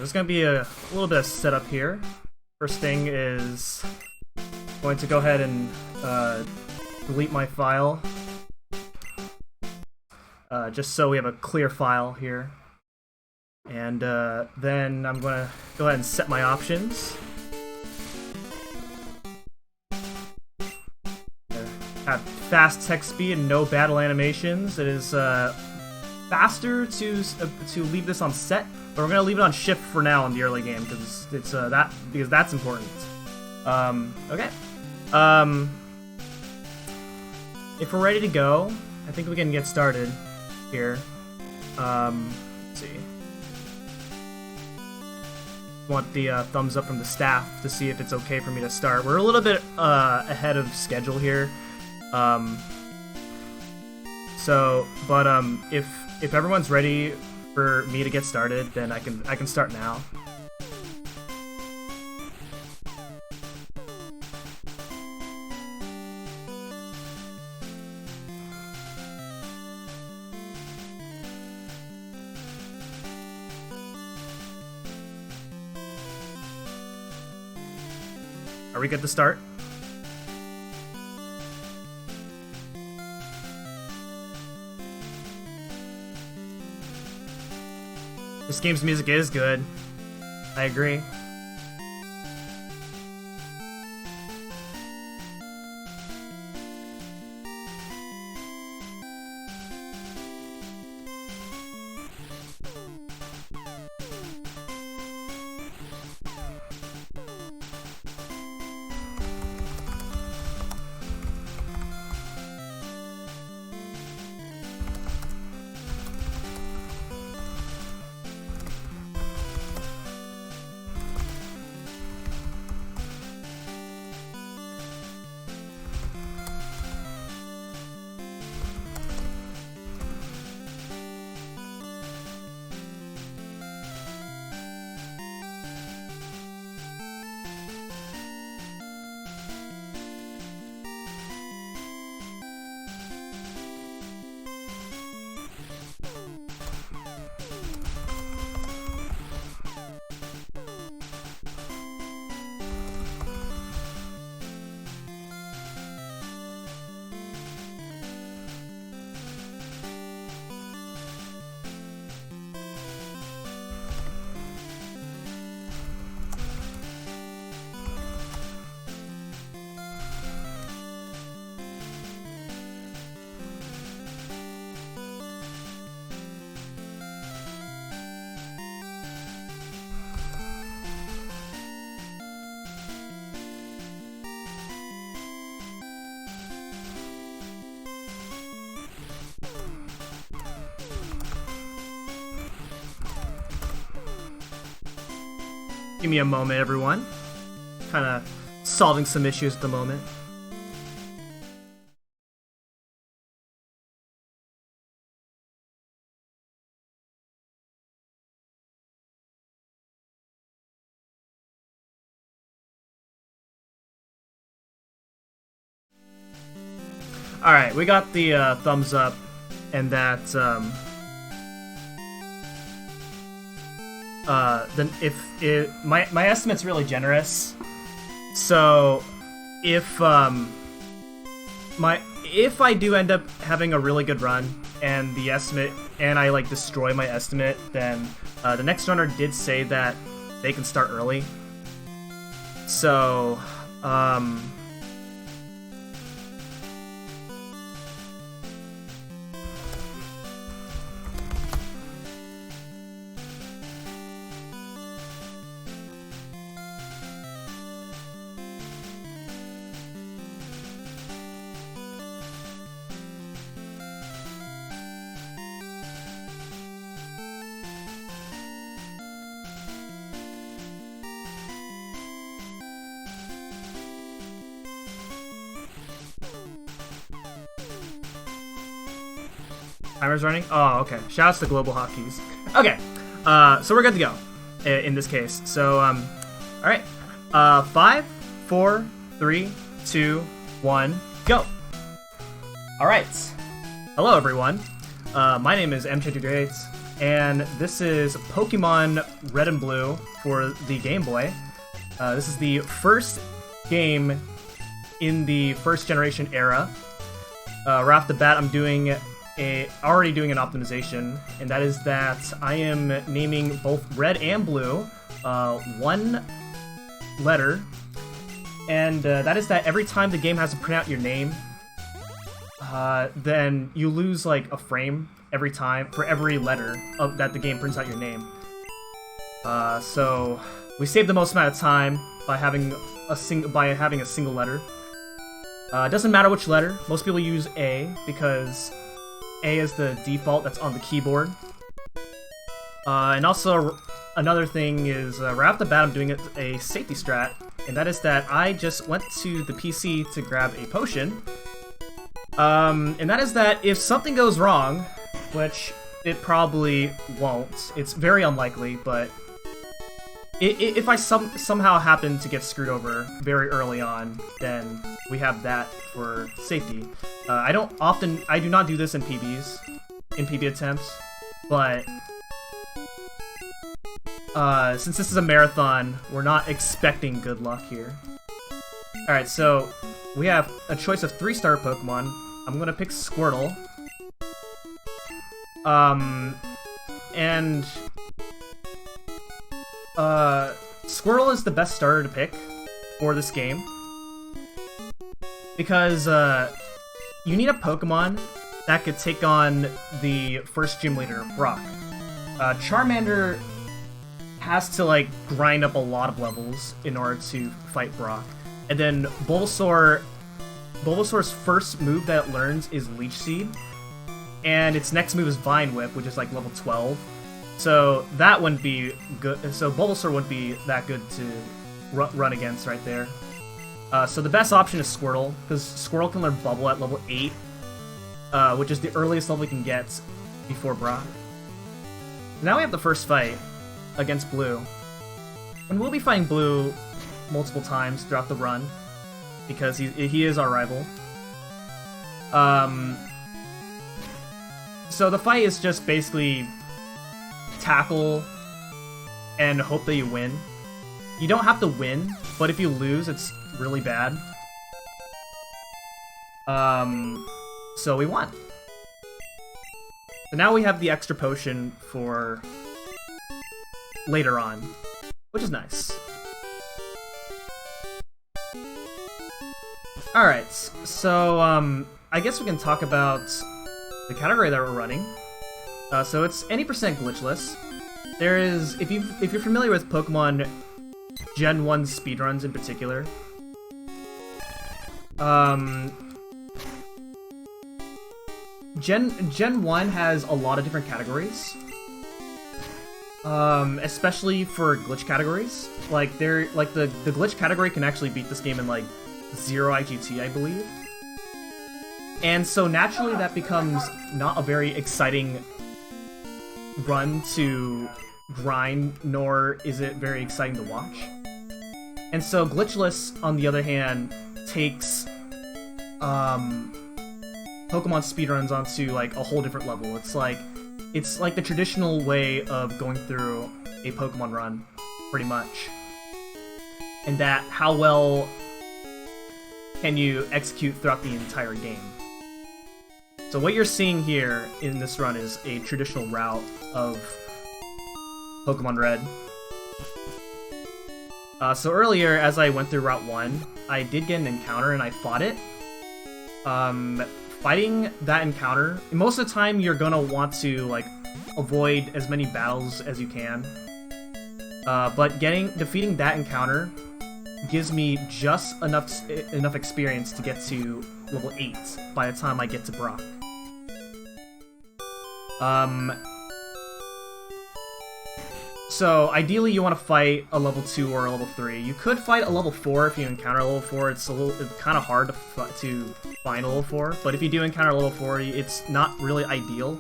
there's gonna be a little bit of setup here. First thing is going to go ahead and delete my file, just so we have a clear file here. And then I'm gonna go ahead and set my options. Have fast text speed and no battle animations. It is faster to leave this on set, but we're gonna leave it on shift for now in the early game because it's because that's important. Okay. If we're ready to go, I think we can get started here. Let's see. Want the thumbs up from the staff to see if it's okay for me to start. We're a little bit ahead of schedule here. If everyone's ready for me to get started, then I can start now. Are we good to start? This game's music is good. I agree. Give me a moment, everyone. Kind of solving some issues at the moment. Alright, we got the thumbs up, and that then my estimate's really generous. So if I do end up having a really good run and the estimate and I like destroy my estimate, then the next runner did say that they can start early. So timer's running? Oh, okay. Shouts to Global Hotkeys. Okay, so we're good to go in this case. So, alright. 5, 4, 3, 2, 1, go! Alright. Hello, everyone. My name is M228, and this is Pokemon Red and Blue for the Game Boy. This is the first game in the first generation era. Right off the bat, I'm already doing an optimization, and that is that I am naming both Red and Blue one letter, and that is that every time the game has to print out your name, then you lose like a frame every time for every letter that the game prints out your name. So we save the most amount of time by having a single letter. It doesn't matter which letter. Most people use A because A is the default that's on the keyboard. And also another thing is right off the bat, I'm doing a safety strat, and that is that I just went to the PC to grab a potion. And that is that if something goes wrong, which it probably won't, it's very unlikely, but if I somehow happen to get screwed over very early on, then we have that for safety. I do not do this in PB attempts, but since this is a marathon, we're not expecting good luck here. Alright, so we have a choice of 3-star Pokemon. I'm gonna pick Squirtle. Squirtle is the best starter to pick for this game, because you need a Pokemon that could take on the first gym leader, Brock. Charmander has to like grind up a lot of levels in order to fight Brock, and then Bulbasaur's first move that it learns is Leech Seed, and its next move is Vine Whip, which is like level 12. So that wouldn't be good. So Bulbasaur wouldn't be that good to run against right there. So the best option is Squirtle, because Squirtle can learn Bubble at level 8, which is the earliest level we can get before Brock. Now we have the first fight against Blue, and we'll be fighting Blue multiple times throughout the run because he is our rival. So the fight is just basically tackle and hope that you win. You don't have to win, but if you lose, it's really bad. So we won. So now we have the extra potion for later on, which is nice. Alright, so I guess we can talk about the category that we're running. So it's any percent glitchless. There is, if you're familiar with Pokemon Gen 1 speedruns in particular, Gen 1 has a lot of different categories, especially for glitch categories. Like the glitch category can actually beat this game in like 0 IGT, I believe. And so naturally that becomes not a very exciting run to grind, nor is it very exciting to watch. And so glitchless, on the other hand, takes Pokemon speedruns onto like a whole different level. It's like the traditional way of going through a Pokemon run, pretty much. And that how well can you execute throughout the entire game. So what you're seeing here in this run is a traditional route of Pokemon Red. So earlier, as I went through Route 1, I did get an encounter and I fought it. Fighting that encounter, most of the time you're gonna want to like avoid as many battles as you can. But defeating that encounter gives me just enough experience to get to level 8 by the time I get to Brock. So ideally you want to fight a level 2 or a level 3. You could fight a level 4 if you encounter a level 4. It's kind of hard to find a level 4, but if you do encounter a level 4, it's not really ideal.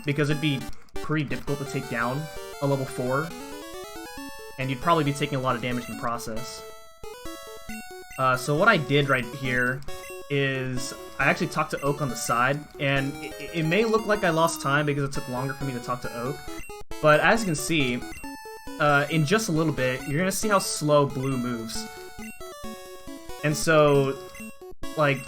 Because it'd be pretty difficult to take down a level 4, and you'd probably be taking a lot of damage in the process. So what I did right here is I actually talked to Oak on the side, and it may look like I lost time because it took longer for me to talk to Oak, but as you can see, in just a little bit, you're gonna see how slow Blue moves. And so, like,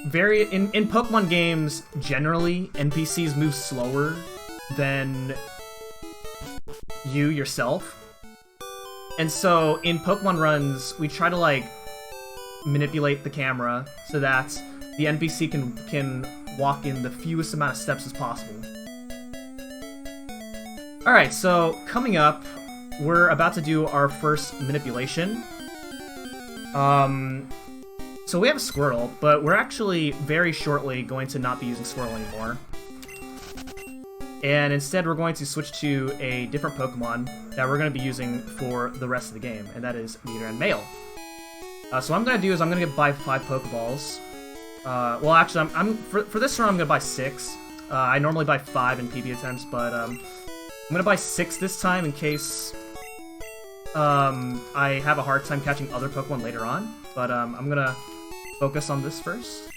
in Pokemon games, generally, NPCs move slower than you yourself. And so, in Pokemon runs, we try to, like, manipulate the camera so that the NPC can walk in the fewest amount of steps as possible. Alright, so coming up, we're about to do our first manipulation. So we have Squirtle, but we're actually very shortly going to not be using Squirtle anymore. And instead we're going to switch to a different Pokemon that we're going to be using for the rest of the game, and that is Nidoran Male. So what I'm going to do is I'm going to buy 5 Pokeballs. Well, actually, for this run I'm going to buy 6. I normally buy 5 in PB attempts, but I'm going to buy 6 this time in case I have a hard time catching other Pokemon later on. But I'm going to focus on this first.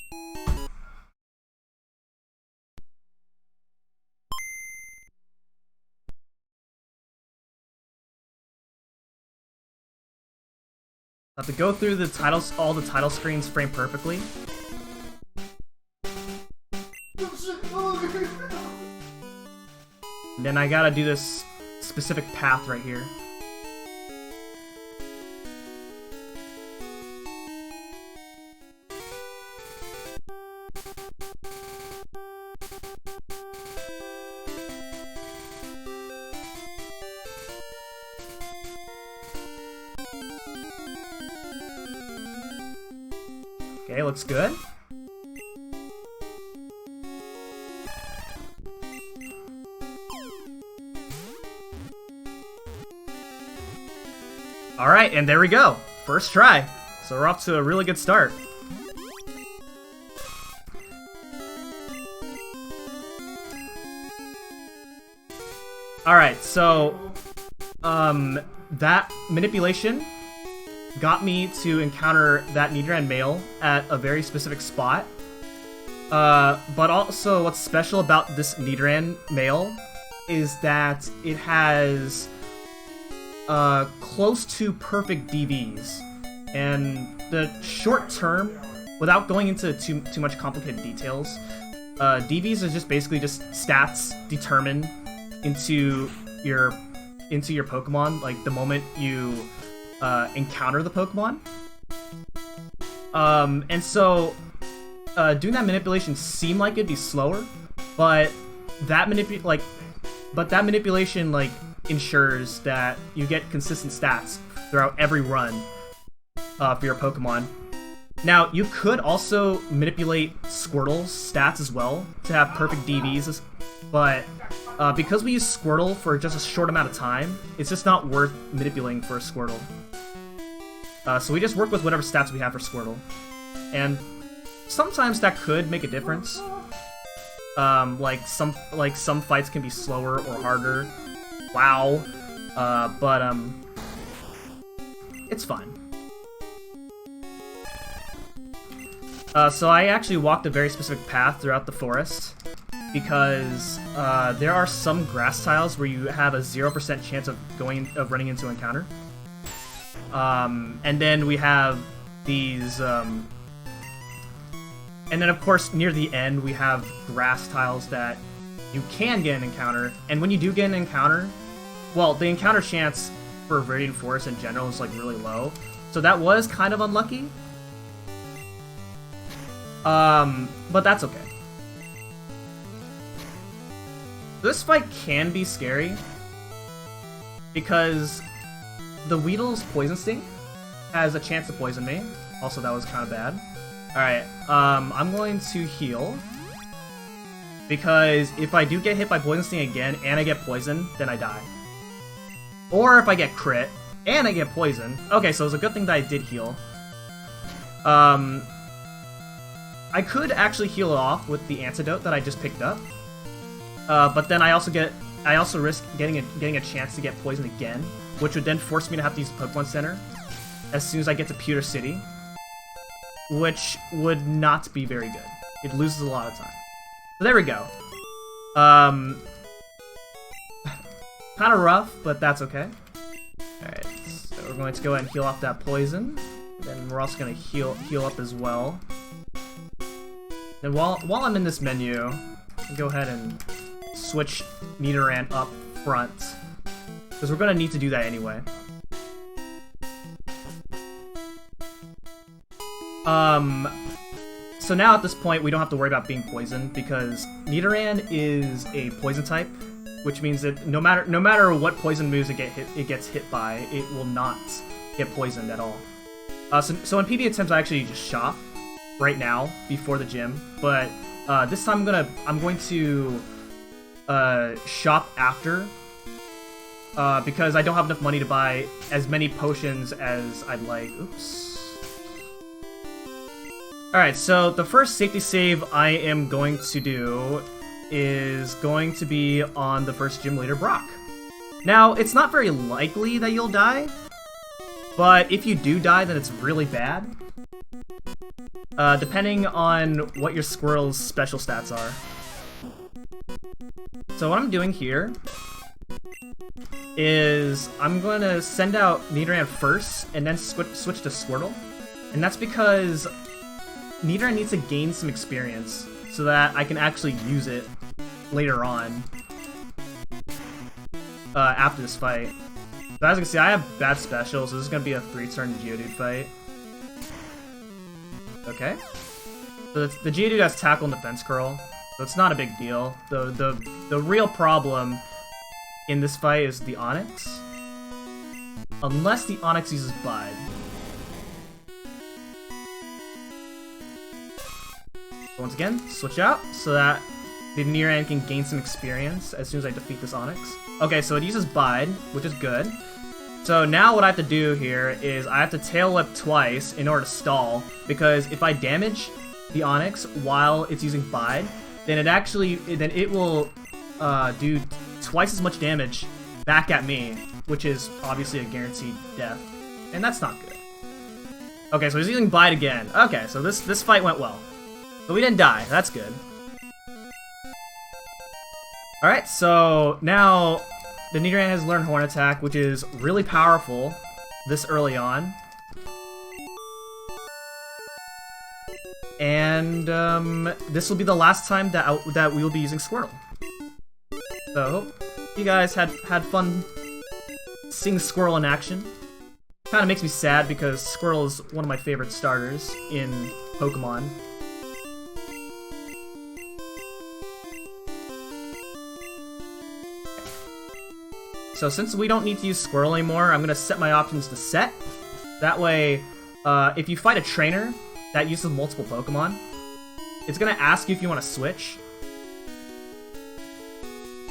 I have to go through the titles, all the title screens frame perfectly. And then I gotta do this specific path right here. Okay, looks good. Alright, and there we go. First try. So we're off to a really good start. Alright, so that manipulation got me to encounter that Nidoran Male at a very specific spot. But also what's special about this Nidoran Male is that it has close to perfect DVs. And the short term, without going into too much complicated details, DVs are just basically just stats determined into your Pokemon, like the moment you encounter the Pokemon. And so doing that manipulation seemed like it'd be slower, but that manipulation like ensures that you get consistent stats throughout every run for your Pokemon. Now, you could also manipulate Squirtle's stats as well to have perfect DVs, but because we use Squirtle for just a short amount of time, it's just not worth manipulating for a Squirtle. So we just work with whatever stats we have for Squirtle. And sometimes that could make a difference. Like some fights can be slower or harder. Wow. But it's fine. So I actually walked a very specific path throughout the forest because there are some grass tiles where you have a 0% chance of running into an encounter. And then we have these, and then of course near the end we have grass tiles that you can get an encounter, and when you do get an encounter, well, the encounter chance for Viridian Forest in general is like really low, so that was kind of unlucky. But that's okay. This fight can be scary because the Weedle's Poison Sting has a chance to poison me. Also, that was kind of bad. Alright, I'm going to heal. Because if I do get hit by Poison Sting again and I get poisoned, then I die. Or if I get crit and I get poisoned. Okay, so it's a good thing that I did heal. I could actually heal it off with the antidote that I just picked up. But then I also risk getting a chance to get poisoned again, which would then force me to have to use the Pokemon Center as soon as I get to Pewter City. which would not be very good. It loses a lot of time. So there we go. Kind of rough, but that's okay. Alright, so we're going to go ahead and heal off that poison. Then we're also going to heal up as well. And while I'm in this menu, I'll go ahead and switch Nidoran up front. Because we're going to need to do that anyway. So now at this point, we don't have to worry about being poisoned, because Nidoran is a poison type, which means that no matter what poison moves it gets hit by, it will not get poisoned at all. So in PB attempts, I actually just shop right now before the gym, but this time I'm going to shop after, because I don't have enough money to buy as many potions as I'd like. Oops. Alright, so the first safety save I am going to do is going to be on the first gym leader, Brock. Now, it's not very likely that you'll die, but if you do die, then it's really bad. Depending on what your Squirrel's special stats are. So what I'm doing here is I'm going to send out Nidoran first, and then switch to Squirtle. And that's because Nidoran needs to gain some experience so that I can actually use it later on after this fight. So as you can see, I have bad specials, so this is going to be a 3-turn Geodude fight. Okay. So the Geodude has Tackle and Defense Curl, so it's not a big deal. The real problem in this fight is the Onix. Unless the Onix uses Bide. Once again, switch out so that the Nidoran can gain some experience as soon as I defeat this Onix. Okay, so it uses Bide, which is good. So now what I have to do here is I have to Tail Whip twice in order to stall, because if I damage the Onix while it's using Bide, then it will do twice as much damage back at me, which is obviously a guaranteed death, and that's not good. Okay, so he's using Bide again. Okay, so this fight went well. So we didn't die, that's good. Alright, so now the Nidoran has learned Horn Attack, which is really powerful this early on. And this will be the last time that we will be using Squirtle. So hope you guys had fun seeing Squirtle in action. Kind of makes me sad because Squirtle is one of my favorite starters in Pokemon. So since we don't need to use Squirtle anymore, I'm going to set my options to set. That way, if you fight a trainer that uses multiple Pokemon, it's going to ask you if you want to switch.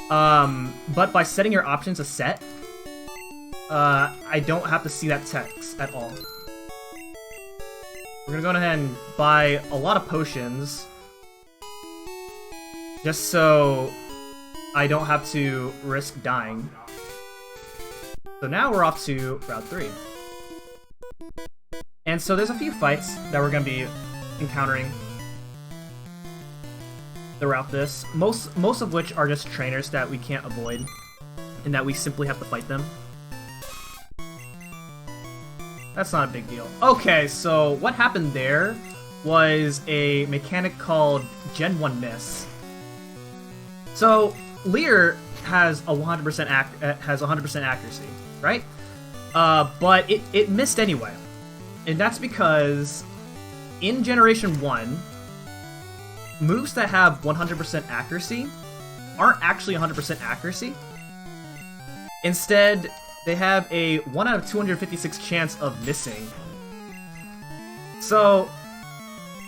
But by setting your options to set, I don't have to see that text at all. We're going to go ahead and buy a lot of potions, just so I don't have to risk dying. So now we're off to Route 3. And so there's a few fights that we're going to be encountering throughout this. Most of which are just trainers that we can't avoid, and that we simply have to fight them. That's not a big deal. Okay, so what happened there was a mechanic called Gen 1 Miss. So Leer has a 100% accuracy, right? But it missed anyway. And that's because in Generation 1, moves that have 100% accuracy aren't actually 100% accuracy. Instead, they have a 1 out of 256 chance of missing. So,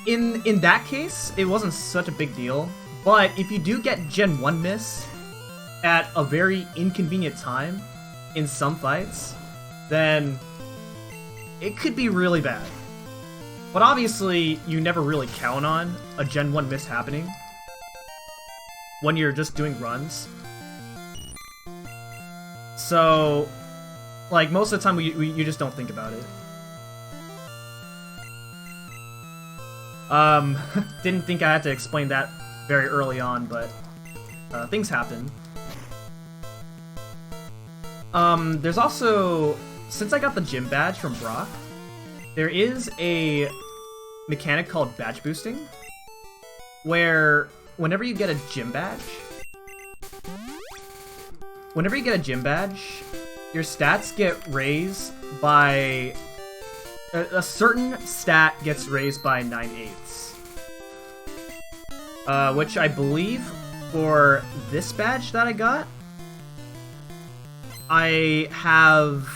in that case, it wasn't such a big deal. But if you do get Gen 1 miss at a very inconvenient time in some fights, then it could be really bad. But obviously, you never really count on a Gen 1 miss happening when you're just doing runs. So, like, most of the time you just don't think about it. Didn't think I had to explain that very early on, but things happen. There's also, since I got the gym badge from Brock, there is a mechanic called badge boosting, where whenever you get a gym badge, your stats get raised by... a certain stat gets raised by 9/8. Which I believe for this badge that I got, I have...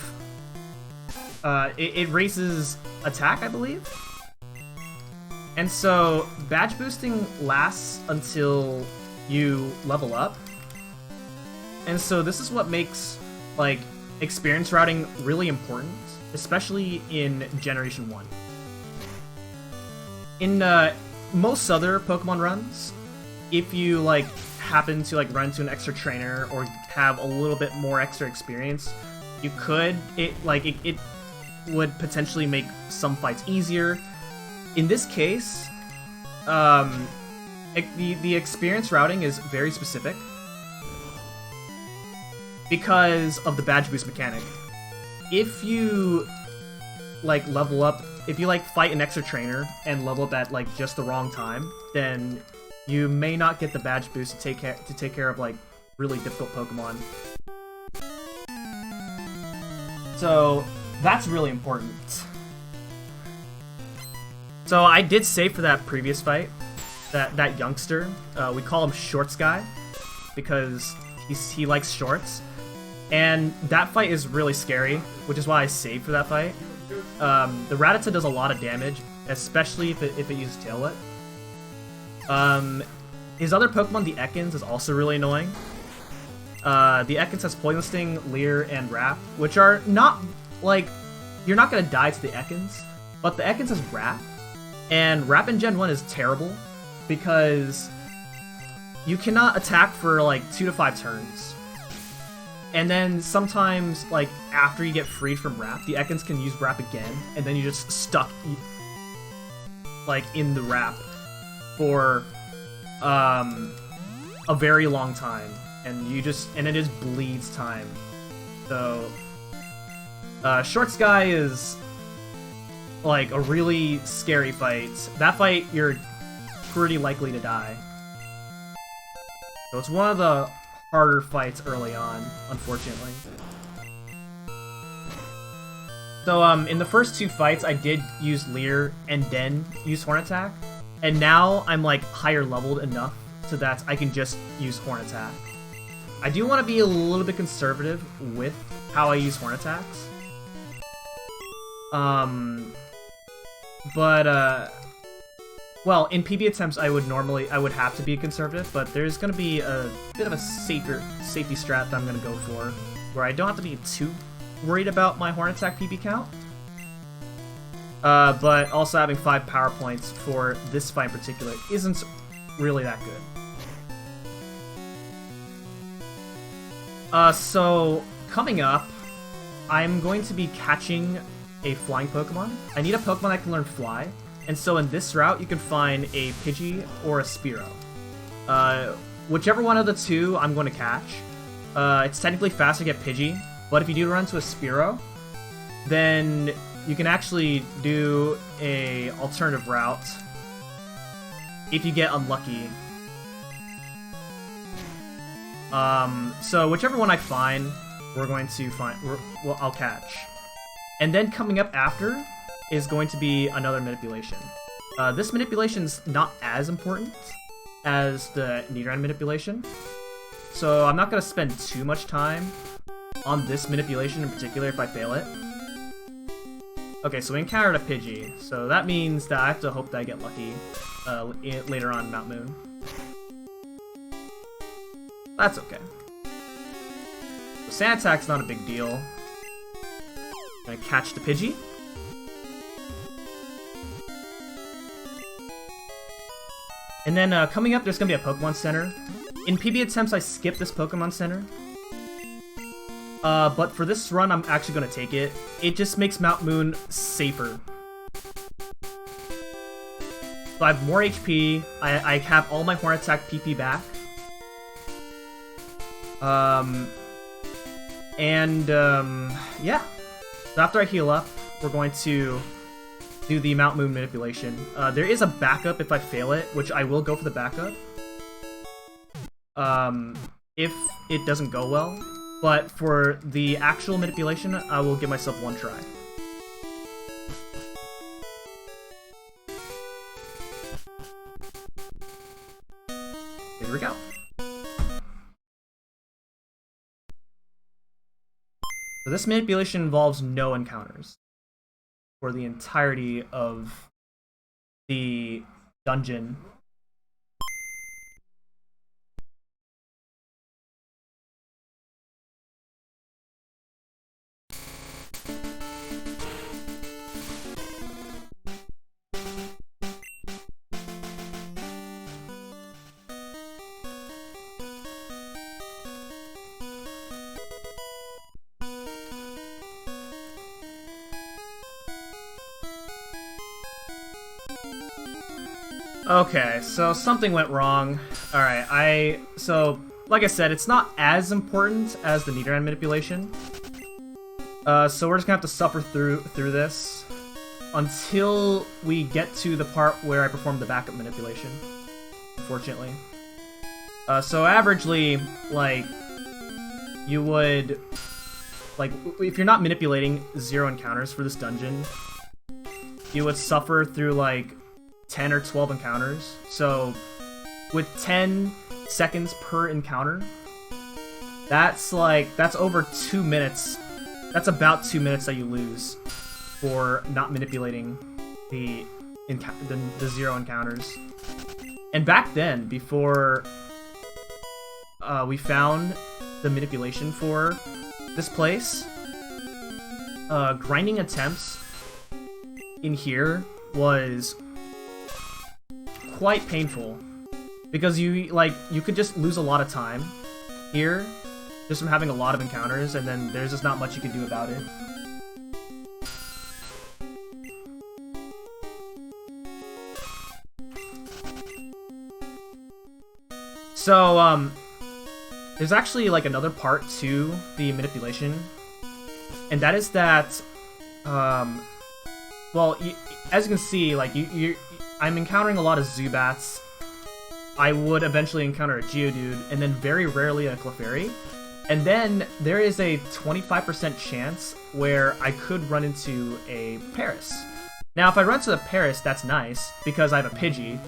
it raises attack, I believe? And so, badge boosting lasts until you level up. And so this is what makes, like, experience routing really important, especially in Generation 1. In most other Pokemon runs, if you, like, happen to, like, run into an extra trainer or have a little bit more extra experience, you could, it would potentially make some fights easier. In this case, the experience routing is very specific because of the badge boost mechanic. If you, like, level up, if you, like, fight an extra trainer and level up at, like, just the wrong time, then you may not get the badge boost to take care of, like, really difficult Pokemon. So that's really important. So I did save for that previous fight, that youngster. We call him Shorts Guy because he likes shorts, and that fight is really scary, which is why I saved for that fight. The Rattata does a lot of damage, especially if it uses Tail Whip. His other Pokemon, the Ekans, is also really annoying. The Ekans has Poison Sting, Leer, and Wrap, which are not, like, you're not gonna die to the Ekans, but the Ekans has Wrap, and Wrap in Gen 1 is terrible because you cannot attack for, like, 2 to 5 turns. And then sometimes, like, after you get freed from Wrap, the Ekans can use Wrap again, and then you're just stuck, like, in the Wrap for a very long time, and it just bleeds time. So Shorts Guy is, like, a really scary fight. That fight, you're pretty likely to die. So it's one of the harder fights early on, unfortunately. So in the first 2 fights, I did use Leer and then use Horn Attack, and now I'm, like, higher leveled enough so that I can just use Horn Attack. I do want to be a little bit conservative with how I use Horn Attacks. Well, in PB attempts, I would have to be conservative, but there's going to be a bit of a safety strat that I'm going to go for, where I don't have to be too worried about my Horn Attack PB count. But also having 5 power points for this fight in particular isn't really that good. So coming up, I'm going to be catching a flying Pokemon. I need a Pokemon that can learn Fly. And so in this route, you can find a Pidgey or a Spearow. Whichever one of the two I'm going to catch. It's technically fast to get Pidgey, but if you do run into a Spearow, then you can actually do a alternative route if you get unlucky. So whichever one I find, I'll catch. And then coming up after is going to be another manipulation. This manipulation's not as important as the Nidoran manipulation, so I'm not going to spend too much time on this manipulation in particular if I fail it. Okay, so we encountered a Pidgey, so that means that I have to hope that I get lucky later on in Mount Moon. That's okay. So Sand Attack's not a big deal. I'm gonna catch the Pidgey. And then coming up, there's gonna be a Pokemon Center. In PB attempts, I skipped this Pokemon Center. But for this run, I'm actually gonna take it. It just makes Mount Moon safer. So I have more HP. I have all my Horn Attack PP back. Yeah. So after I heal up, we're going to do the Mount Moon manipulation. There is a backup if I fail it, which I will go for the backup. If it doesn't go well. But for the actual manipulation, I will give myself one try. Here we go. So this manipulation involves no encounters for the entirety of the dungeon. Okay, so something went wrong. Alright, so, like I said, it's not as important as the Nidoran manipulation. So we're just gonna have to suffer through this until we get to the part where I perform the backup manipulation, unfortunately. So averagely, like, you would, like, if you're not manipulating 0 encounters for this dungeon, you would suffer through, like, 10 or 12 encounters. So with 10 seconds per encounter, that's over 2 minutes. That's about 2 minutes that you lose for not manipulating the 0 encounters. And back then, before we found the manipulation for this place, grinding attempts in here was quite painful, because you could just lose a lot of time here just from having a lot of encounters, and then there's just not much you can do about it. So there's actually like another part to the manipulation, and that is that well, as you can see, like I'm encountering a lot of Zubats. I would eventually encounter a Geodude, and then very rarely a Clefairy. And then there is a 25% chance where I could run into a Paris. Now, if I run into the Paris, that's nice, because I have a Pidgey.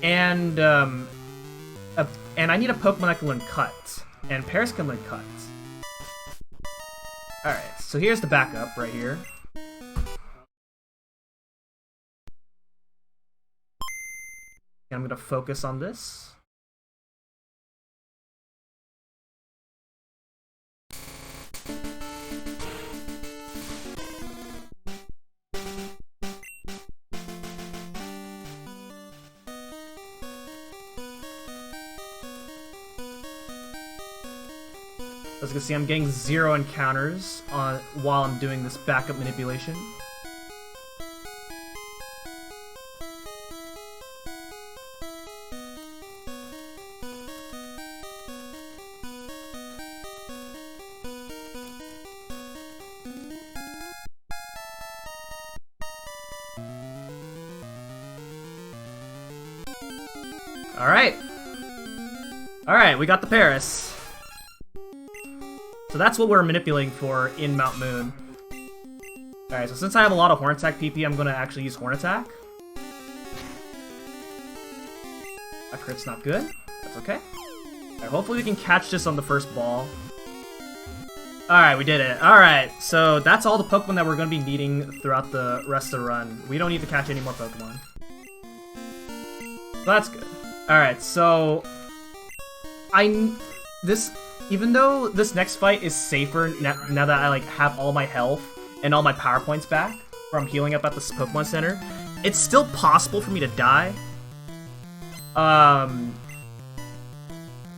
And I need a Pokemon that can learn Cut. And Paris can learn Cut. Alright, so here's the backup right here. I'm going to focus on this. As you can see, I'm getting 0 encounters while I'm doing this backup manipulation. Alright, we got the Paris. So that's what we're manipulating for in Mount Moon. Alright, so since I have a lot of Horn Attack PP, I'm gonna actually use Horn Attack. A crit's not good. That's okay. Alright, hopefully we can catch this on the first ball. Alright, we did it. Alright, so that's all the Pokemon that we're gonna be needing throughout the rest of the run. We don't need to catch any more Pokemon. So that's good. Alright, so even though this next fight is safer now that I have all my health and all my power points back from healing up at the Pokemon Center, it's still possible for me to die.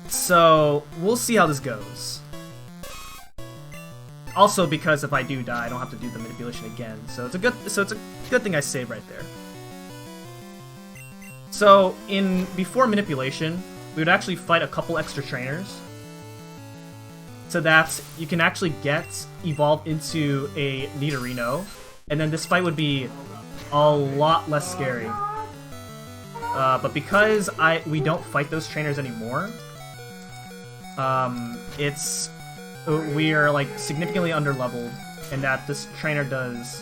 So we'll see how this goes. Also because if I do die, I don't have to do the manipulation again. So it's a good thing I saved right there. So before manipulation, we would actually fight a couple extra trainers, so that you can actually evolve into a Nidorino, and then this fight would be a lot less scary. But because we don't fight those trainers anymore, we are like significantly underleveled, and that this trainer does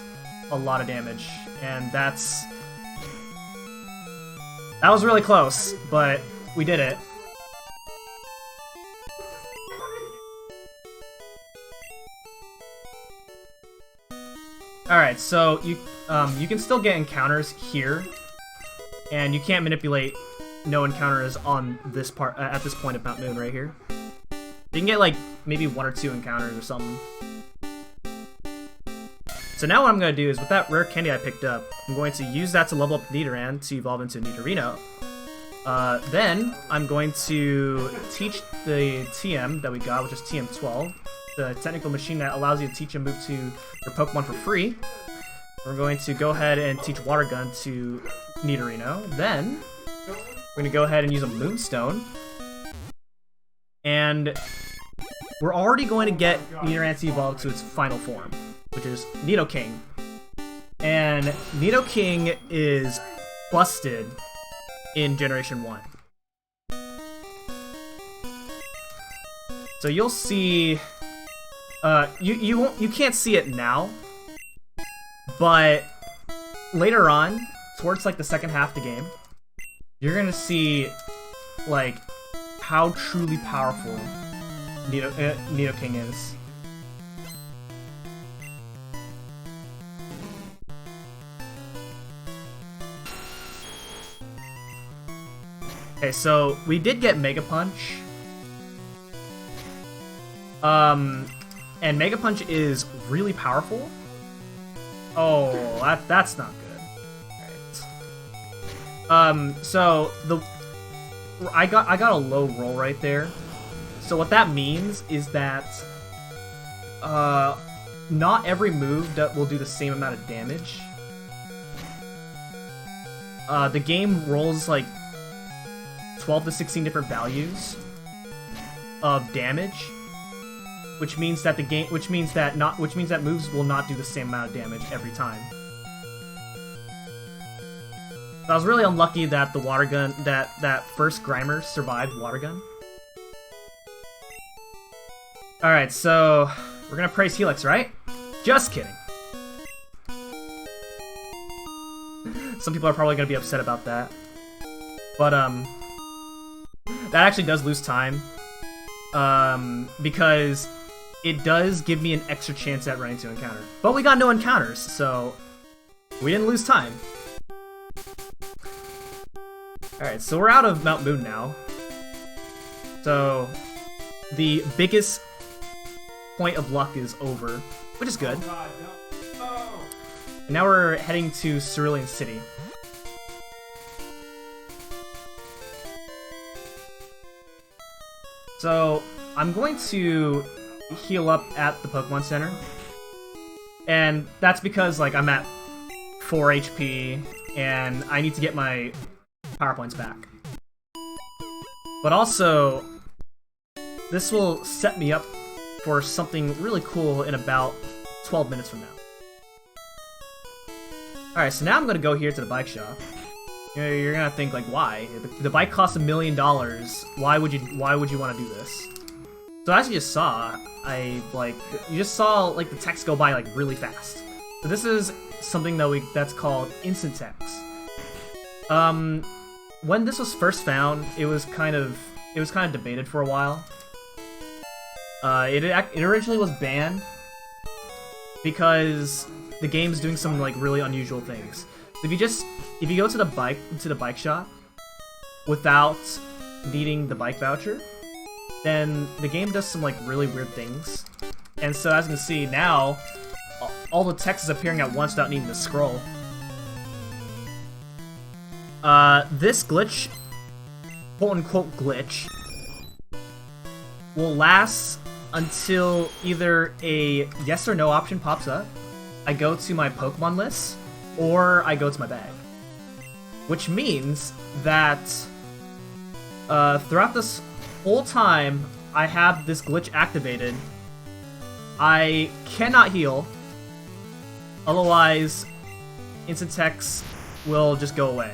a lot of damage, and that was really close, but we did it. Alright, so you can still get encounters here, and you can't manipulate no encounters on this part at this point of Mount Moon right here. You can get like maybe 1 or 2 encounters or something. So now what I'm going to do is, with that rare candy I picked up, I'm going to use that to level up Nidoran to evolve into Nidorino. Then I'm going to teach the TM that we got, which is TM12, the technical machine that allows you to teach a move to your Pokemon for free. We're going to go ahead and teach Water Gun to Nidorino. Then we're going to go ahead and use a Moonstone. And we're already going to get Nidoran to evolve to its final form, which is Nidoking. And Nidoking is busted in Generation 1. So you'll see... you can't see it now, but later on, towards like the second half of the game, you're gonna see like how truly powerful Nidoking is. Okay, so we did get Mega Punch. And Mega Punch is really powerful. Oh, that's not good. Right. So I got a low roll right there. So what that means is that not every move will do the same amount of damage. The game rolls like 12 to 16 different values of damage, which means that moves will not do the same amount of damage every time. So I was really unlucky that the Water Gun, that first Grimer survived Water Gun. Alright, so we're gonna praise Helix, right? Just kidding. Some people are probably gonna be upset about that. But, that actually does lose time. Because it does give me an extra chance at running to encounter. But we got no encounters, so we didn't lose time. Alright, so we're out of Mount Moon now. So the biggest point of luck is over, which is good. And now we're heading to Cerulean City. So I'm going to heal up at the Pokemon Center, and that's because like I'm at 4 HP and I need to get my power points back. But also, this will set me up for something really cool in about 12 minutes from now. Alright, so now I'm gonna go here to the bike shop. You're gonna think like, why? The bike costs $1 million. Why would you want to do this? So as you just saw, you just saw like the text go by like really fast. So this is something that's called instant text. When this was first found, it was kind of debated for a while. It originally was banned because the game's doing some like really unusual things. If you go to the bike shop without needing the bike voucher, then the game does some like really weird things. And so as you can see now, all the text is appearing at once without needing to scroll. This glitch, quote unquote glitch, will last until either a yes or no option pops up, I go to my Pokemon list, or I go to my bag. Which means that throughout this whole time I have this glitch activated, I cannot heal, otherwise instant attacks will just go away.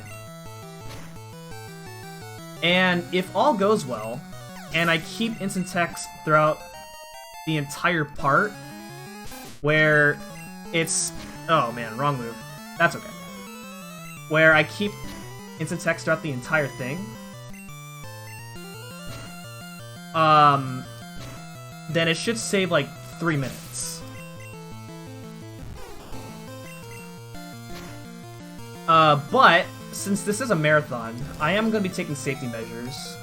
And if all goes well, and I keep instant attacks throughout the entire part, where it's... oh man, wrong move. That's okay. Where I keep instant attacks throughout the entire thing, then it should save like 3 minutes. But since this is a marathon, I am going to be taking safety measures,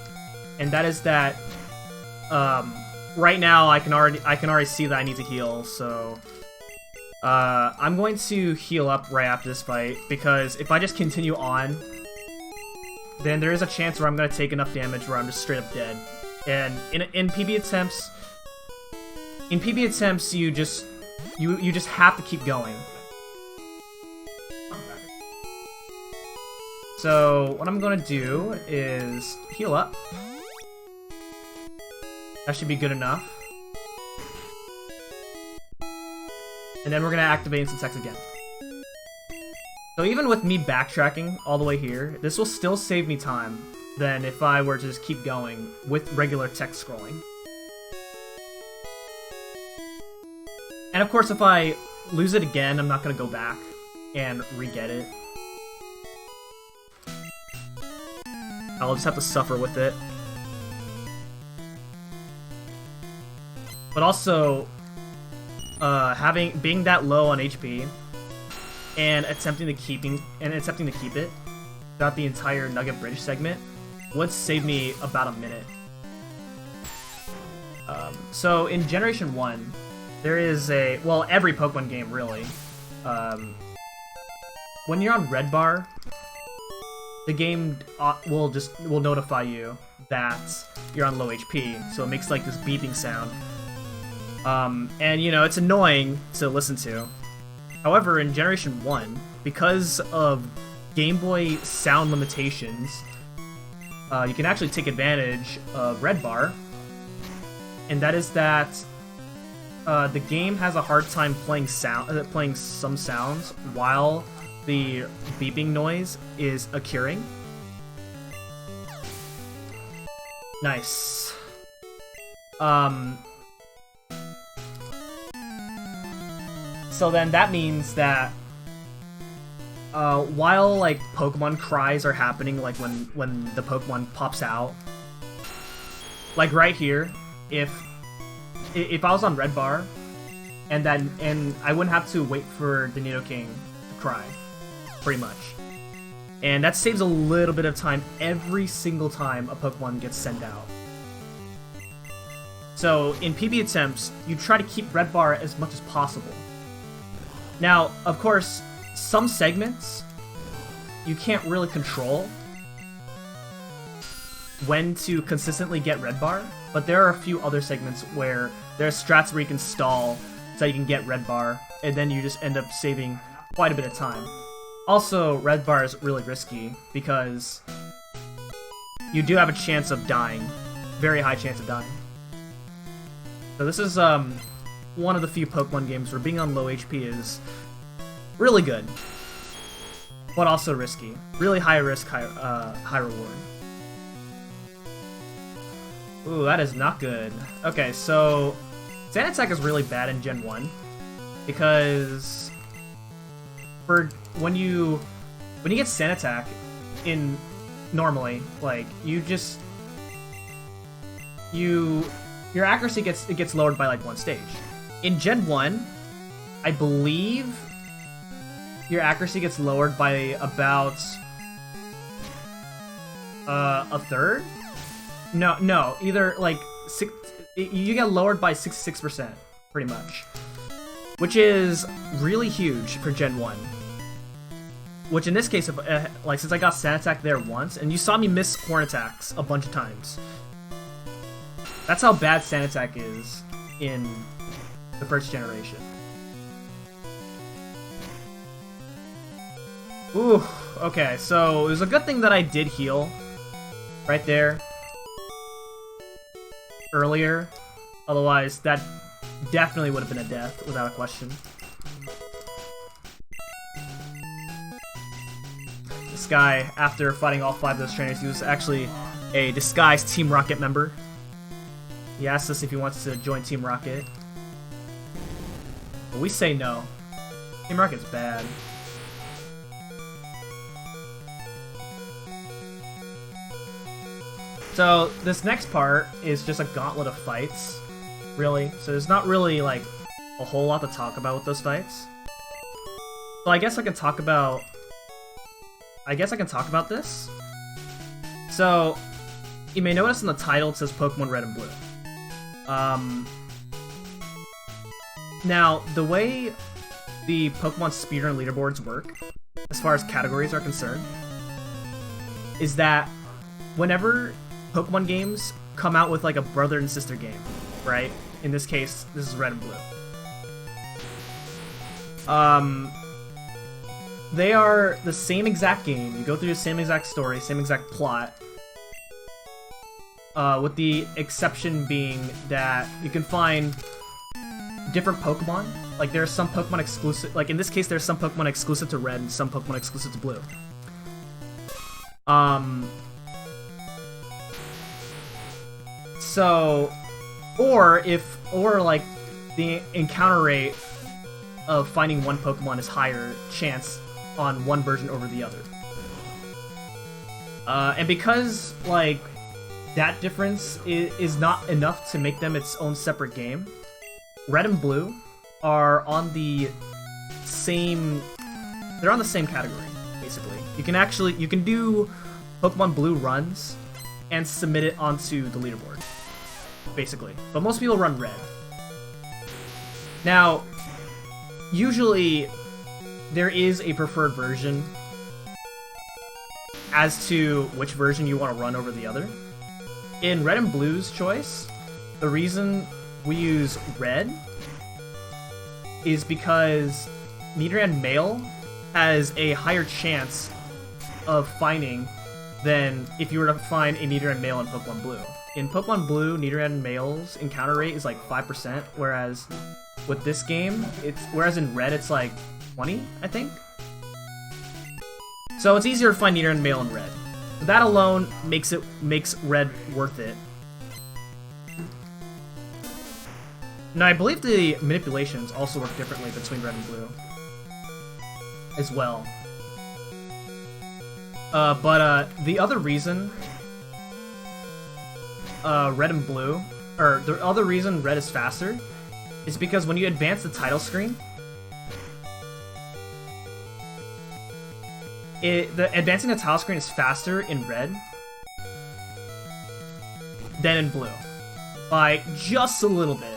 and that is that right now I can already see that I need to heal, so I'm going to heal up right after this fight, because if I just continue on, then there is a chance where I'm going to take enough damage where I'm just straight up dead. And in PB attempts, you just have to keep going. So what I'm going to do is heal up. That should be good enough. And then we're going to activate instant attacks again. So even with me backtracking all the way here, this will still save me time than if I were to just keep going with regular text scrolling. And of course, if I lose it again, I'm not going to go back and re-get it. I'll just have to suffer with it. But also, being that low on HP and attempting to keep it throughout the entire Nugget Bridge segment would save me about a minute. So in Generation 1, there is well, every Pokemon game really, when you're on red bar, the game will notify you that you're on low HP, so it makes like this beeping sound. And you know, it's annoying to listen to. However, in Generation 1, because of Game Boy sound limitations, you can actually take advantage of red bar, and that is that the game has a hard time playing some sounds while the beeping noise is occurring. Nice. So then that means that while like Pokemon cries are happening, like when the Pokemon pops out, like right here, if I was on red bar, and I wouldn't have to wait for the Nidoking to cry, pretty much, and that saves a little bit of time every single time a Pokemon gets sent out. So in PB attempts, you try to keep red bar as much as possible. Now, of course, some segments you can't really control when to consistently get red bar, but there are a few other segments where there are strats where you can stall so you can get red bar, and then you just end up saving quite a bit of time. Also, red bar is really risky because you do have a chance of dying, very high chance of dying. So this is one of the few Pokemon games where being on low HP is really good, but also risky. Really high risk, high reward. Ooh, that is not good. Okay, so Sand Attack is really bad in Gen 1 because when you get Sand Attack in normally, like your accuracy gets lowered by like one stage. In Gen 1, I believe your accuracy gets lowered by about a third? No, either like you get lowered by 66%, pretty much. Which is really huge for Gen 1. Which in this case, like since I got Sand Attack there once, and you saw me miss Horn Attacks a bunch of times. That's how bad Sand Attack is. in the first generation. Ooh, okay, so it was a good thing that I did heal right there earlier. Otherwise, that definitely would have been a death, without a question. This guy, after fighting all 5 of those trainers, he was actually a disguised Team Rocket member. He asked us if he wants to join Team Rocket. But we say no. Team Rocket's bad. So, this next part is just a gauntlet of fights, really. So there's not really, like, a whole lot to talk about with those fights. So I guess I can talk about... this. So, you may notice in the title it says Pokemon Red and Blue. Now, the way the Pokemon Speedrun leaderboards work, as far as categories are concerned, is that whenever Pokemon games come out with like a brother and sister game, right? In this case, this is Red and Blue. They are the same exact game. You go through the same exact story, same exact plot. With the exception being that you can find different Pokemon. Like there are some Pokemon exclusive, like in this case there's some Pokemon exclusive to Red and some Pokemon exclusive to Blue. So, or like the encounter rate of finding one Pokemon is higher chance on one version over the other. And because like that difference is not enough to make them its own separate game, Red and Blue are on the same, they're on the same category, basically. You can do Pokemon Blue runs and submit it onto the leaderboard, basically. But most people run Red. Now, usually there is a preferred version as to which version you want to run over the other. In Red and Blue's choice, the reason we use Red is because Nidoran Male has a higher chance of finding than if you were to find a Nidoran Male in Pokemon Blue. In Pokemon Blue, Nidoran Male's encounter rate is like 5%, whereas with this game, whereas in Red it's like 20, I think? So it's easier to find Nidoran Male in Red. That alone makes Red worth it. Now, I believe the manipulations also work differently between Red and Blue as well. But the other reason Red and Blue, or the other reason Red is faster, is because when you advance the title screen, advancing the title screen is faster in Red than in Blue. By just a little bit.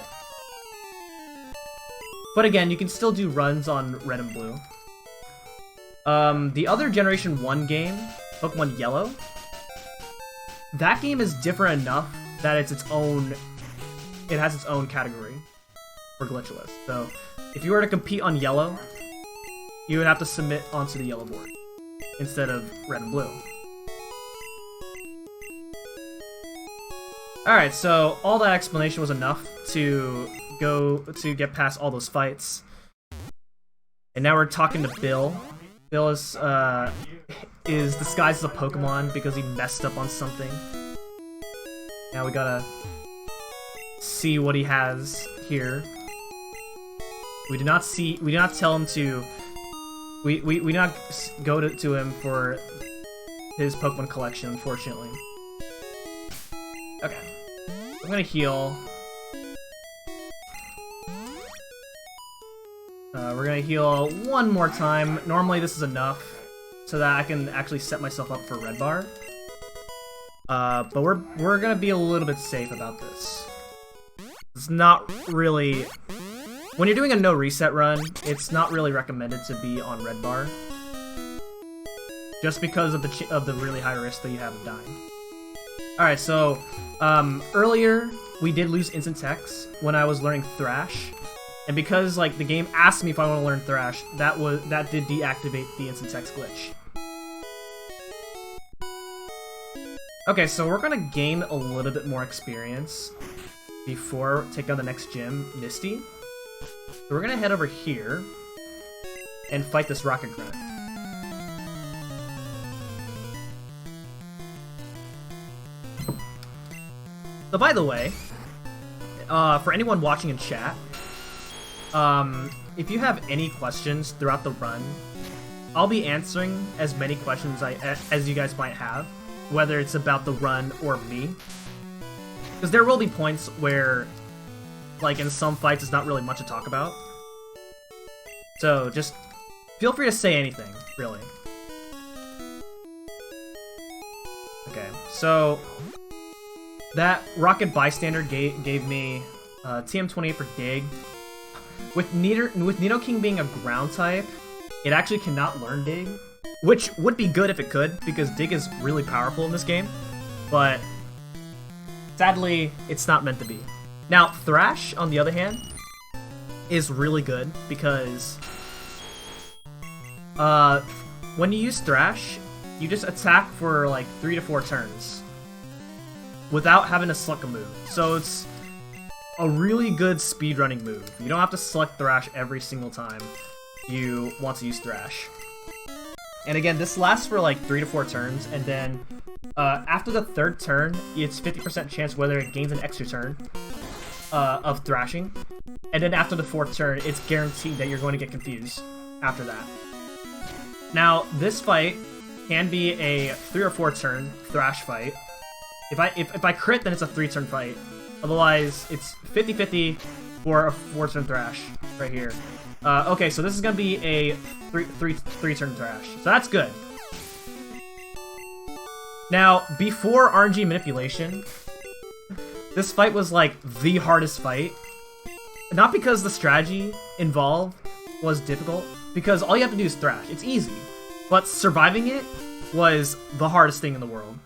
But again, you can still do runs on Red and Blue. The other Generation 1 game, Pokemon Yellow, that game is different enough that it has its own category for glitchless. So, if you were to compete on Yellow, you would have to submit onto the Yellow board instead of Red and Blue. Alright, so all that explanation was enough to get past all those fights. And now we're talking to Bill. Bill is disguised as a Pokemon because he messed up on something. Now we gotta see what he has here. We do not tell him to. We do not go to him for his Pokemon collection, unfortunately. Okay, I'm gonna heal. We're gonna heal one more time. Normally this is enough so that I can actually set myself up for Red Bar. But we're gonna be a little bit safe about this. It's not really... When you're doing a no reset run, it's not really recommended to be on Red Bar. Just because of the really high risk that you have of dying. Alright, so earlier we did lose instant text when I was learning Thrash. And because like the game asked me if I want to learn Thrash, that did deactivate the instant text glitch. Okay, so we're gonna gain a little bit more experience before taking on the next gym, Misty. So we're gonna head over here and fight this rocket grunt. So by the way, for anyone watching in chat, if you have any questions throughout the run, I'll be answering as many questions as you guys might have, whether it's about the run or me. Because there will be points where, like in some fights, it's not really much to talk about. So just feel free to say anything, really. Okay, so that Rocket Bystander gave me TM28 for Dig. With Nidoking being a ground type, it actually cannot learn Dig, which would be good if it could, because Dig is really powerful in this game, but sadly, it's not meant to be. Now, Thrash, on the other hand, is really good, because when you use Thrash, you just attack for like 3 to 4 turns without having to select a move. So it's a really good speedrunning move. You don't have to select Thrash every single time you want to use Thrash. And again, this lasts for like 3 to 4 turns, and then after the 3rd turn, it's 50% chance whether it gains an extra turn of thrashing. And then after the 4th turn, it's guaranteed that you're going to get confused after that. Now, this fight can be a 3 or 4 turn thrash fight. If I crit, then it's a 3-turn fight. Otherwise, it's 50-50 for a 4-turn thrash right here. Okay, so this is gonna be a 3-turn thrash. So that's good. Now, before RNG manipulation, this fight was like the hardest fight. Not because the strategy involved was difficult, because all you have to do is thrash. It's easy. But surviving it was the hardest thing in the world.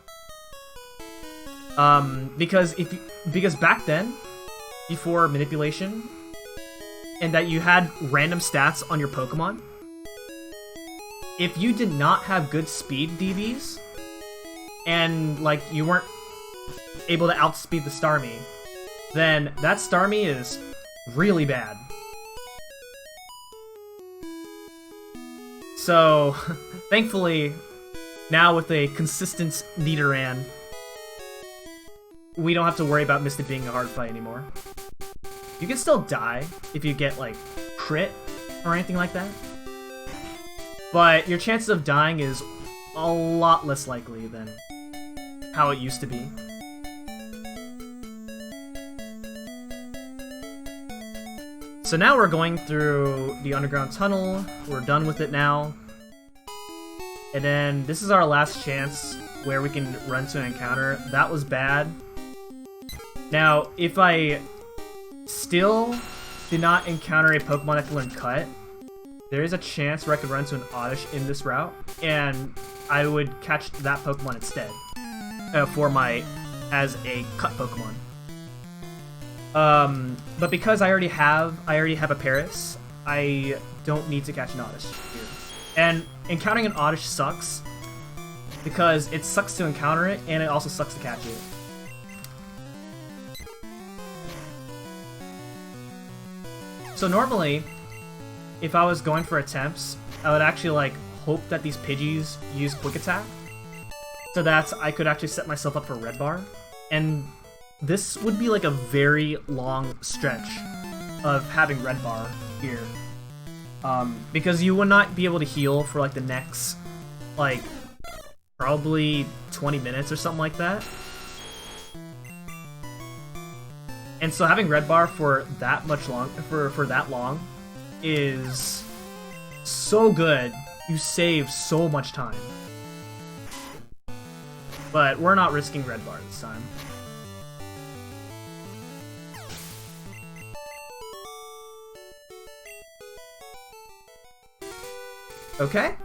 Because back then, before manipulation, and that you had random stats on your Pokemon, if you did not have good speed DVs, and like you weren't able to outspeed the Starmie, then that Starmie is really bad. So, thankfully, now with a consistent Nidoran, we don't have to worry about Misty being a hard fight anymore. You can still die if you get, like, crit or anything like that. But your chances of dying is a lot less likely than how it used to be. So now we're going through the underground tunnel. We're done with it now. And then this is our last chance where we can run to an encounter. That was bad. Now, if I still did not encounter a Pokemon that can learn Cut, there is a chance where I could run to an Oddish in this route, and I would catch that Pokemon instead as a Cut Pokemon. But because I already have a Paris, I don't need to catch an Oddish here. And encountering an Oddish sucks, because it sucks to encounter it, and it also sucks to catch it. So normally, if I was going for attempts, I would actually like hope that these Pidgeys use Quick Attack, so that I could actually set myself up for Red Bar. And this would be like a very long stretch of having Red Bar here. Because you would not be able to heal for like the next, like, probably 20 minutes or something like that. And so having Red Bar for that much for that long is so good. You save so much time. But we're not risking Red Bar this time. Okay.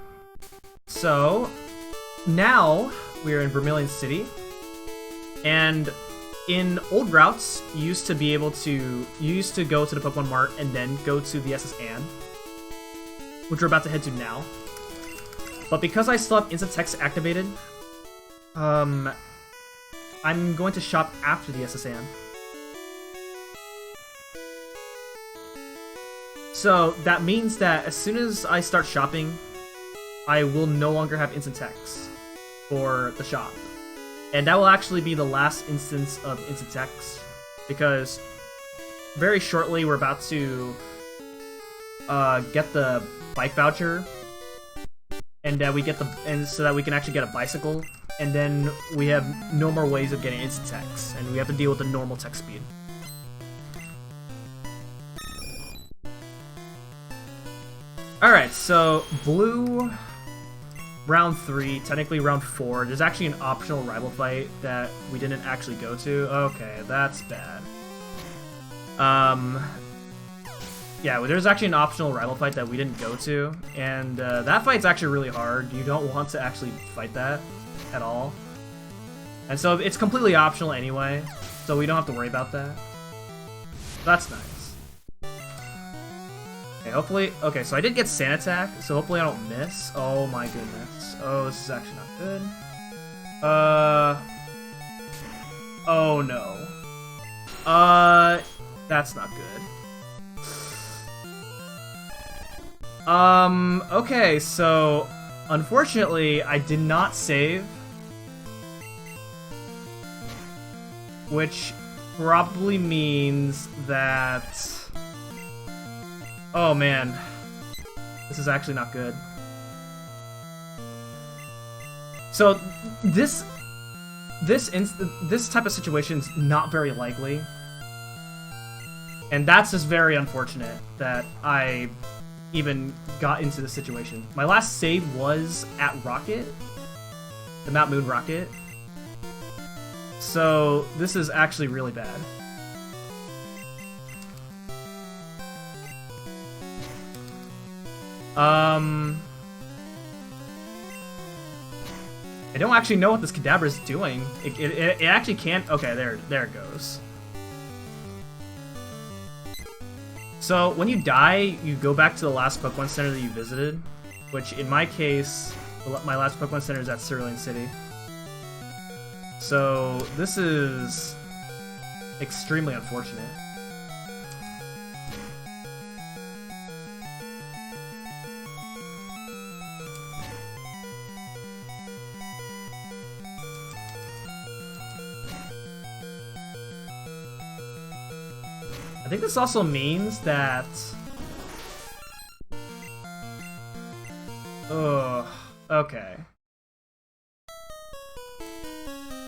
So now we're in Vermilion City. And in old routes, you used to go to the Pokemon Mart and then go to the SS Anne, which we're about to head to now. But because I still have instant text activated, I'm going to shop after the SS Anne. So that means that as soon as I start shopping, I will no longer have instant text for the shop. And that will actually be the last instance of instant text, because very shortly we're about to get the bike voucher, and so that we can actually get a bicycle, and then we have no more ways of getting instant text, and we have to deal with the normal text speed. Alright, so blue, round 3, technically round 4. There's actually an optional rival fight that we didn't actually go to. Okay, that's bad. Yeah, there's actually an optional rival fight that we didn't go to, and that fight's actually really hard. You don't want to actually fight that at all. And so it's completely optional anyway, so we don't have to worry about that. That's nice. Okay, hopefully... Okay, so I did get Sand Attack, so hopefully I don't miss. Oh my goodness. Oh, this is actually not good. Oh no. That's not good. Okay, so... Unfortunately, I did not save. Which probably means that... Oh man, this is actually not good. So this type of situation is not very likely, and that's just very unfortunate that I even got into this situation. My last save was at Rocket, the Mount Moon Rocket. So this is actually really bad. I don't actually know what this Kadabra is doing. It actually can't... Okay, there it goes. So, when you die, you go back to the last Pokemon Center that you visited, which, in my case, my last Pokemon Center is at Cerulean City. So, this is extremely unfortunate. I think this also means that... Ugh, okay.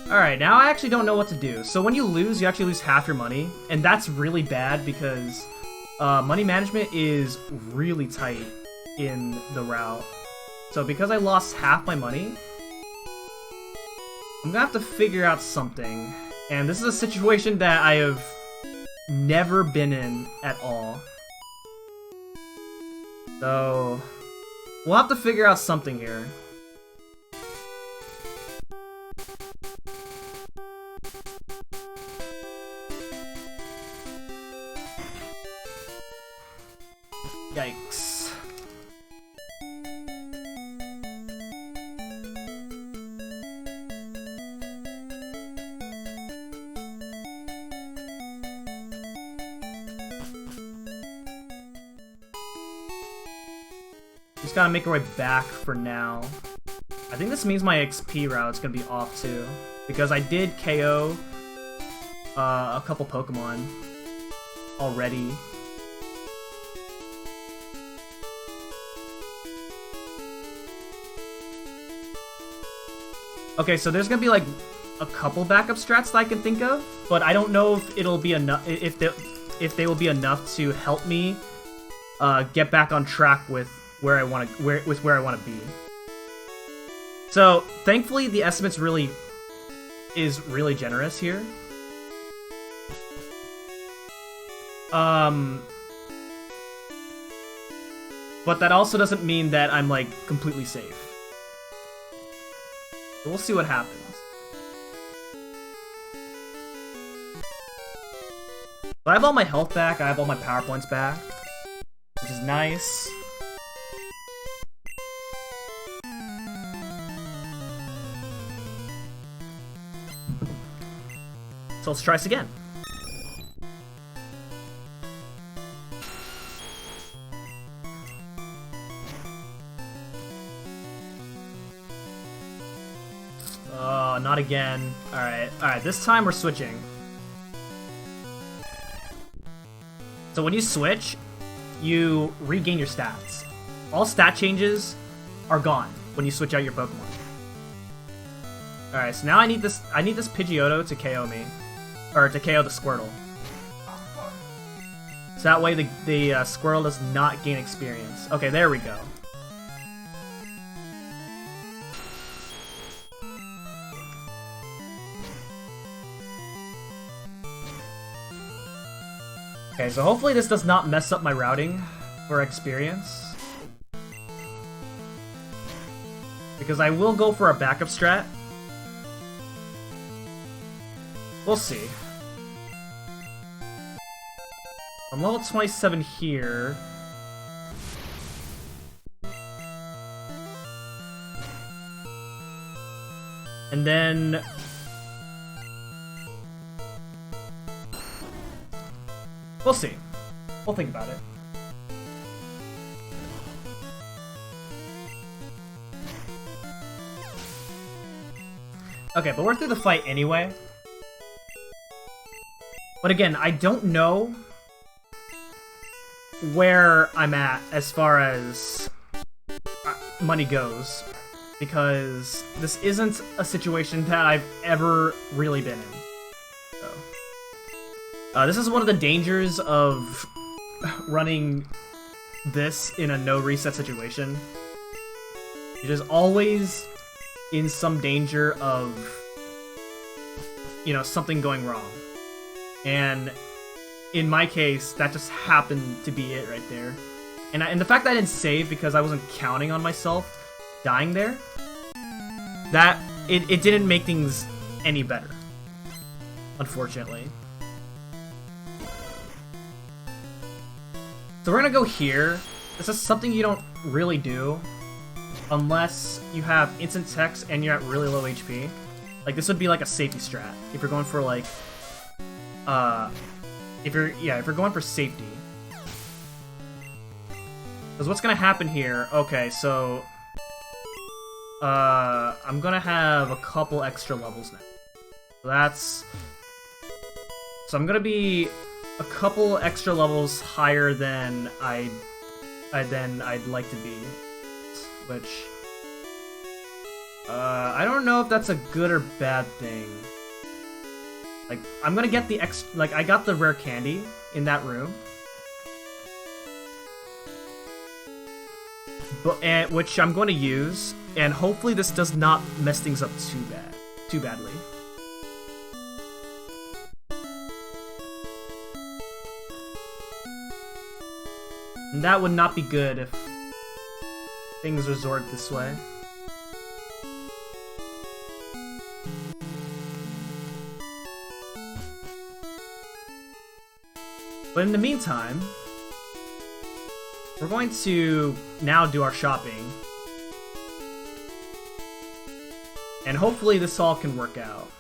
Alright, now I actually don't know what to do. So when you lose, you actually lose half your money, and that's really bad because money management is really tight in the route. So because I lost half my money, I'm gonna have to figure out something. And this is a situation that I have never been in at all. So we'll have to figure out something here. Yikes. Just gotta make our way back for now. I think this means my XP route's gonna be off too, because I did KO a couple Pokemon already. Okay, so there's gonna be like a couple backup strats that I can think of, but I don't know if it'll be enough. If they will be enough to help me get back on track with where I want to be. So thankfully, the estimates is really generous here. But that also doesn't mean that I'm like completely safe. So we'll see what happens. But I have all my health back, I have all my power points back, which is nice. So let's try this again. Oh, not again. Alright, this time we're switching. So when you switch, you regain your stats. All stat changes are gone when you switch out your Pokemon. Alright, so now I need this Pidgeotto to KO me. Or to KO the Squirtle. So that way the Squirtle does not gain experience. Okay, there we go. Okay, so hopefully this does not mess up my routing for experience. Because I will go for a backup strat. We'll see. I'm level 27 here. And then... we'll see. We'll think about it. Okay, but we're through the fight anyway. But again, I don't know where I'm at as far as money goes, because this isn't a situation that I've ever really been in. So, this is one of the dangers of running this in a no reset situation. It is always in some danger of, you know, something going wrong. And in my case, that just happened to be it right there. And the fact that I didn't save because I wasn't counting on myself dying there, that it didn't make things any better, unfortunately. So we're gonna go here. This is something you don't really do unless you have instant text and you're at really low HP. Like, this would be like a safety strat if you're going for like if you're going for safety. Because what's gonna happen here? Okay, so I'm gonna have a couple extra levels now. So I'm gonna be a couple extra levels higher than I'd like to be, which I don't know if that's a good or bad thing. Like, I'm gonna get the I got the rare candy in that room, but which I'm going to use, and hopefully this does not mess things up too badly. And that would not be good if things resort this way. But in the meantime, we're going to now do our shopping. And hopefully this all can work out.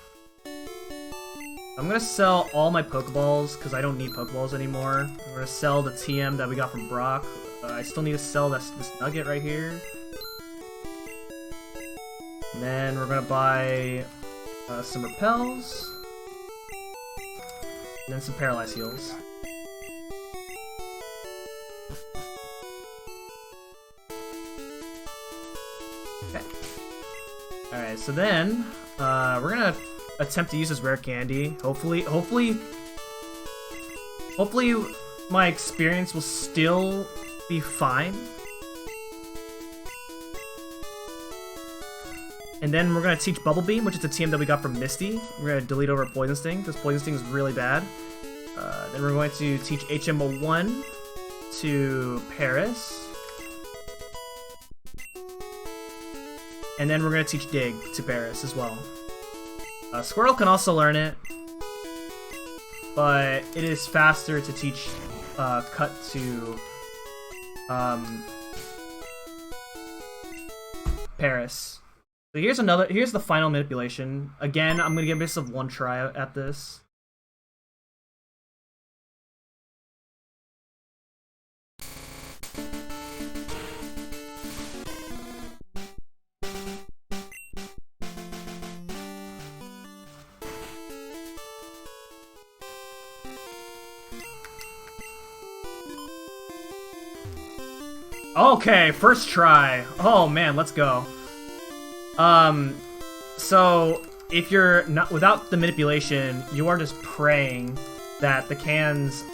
I'm gonna sell all my Pokeballs, because I don't need Pokeballs anymore. I'm gonna sell the TM that we got from Brock. I still need to sell this nugget right here. And then we're gonna buy some repels. And then some paralyzed heals. Okay. Alright, so then we're gonna attempt to use this rare candy. Hopefully my experience will still be fine. And then we're gonna teach Bubble Beam, which is the TM that we got from Misty. We're gonna delete over Poison Sting, because Poison Sting is really bad. Then we're going to teach HM01 to Paris. And then we're gonna teach Dig to Paris as well. Squirtle can also learn it. but it is faster to teach cut to Paris. So here's the final manipulation. Again, I'm gonna give myself one try at this. Okay, first try. Oh man, let's go. So if you're not without the manipulation, you are just praying that the cans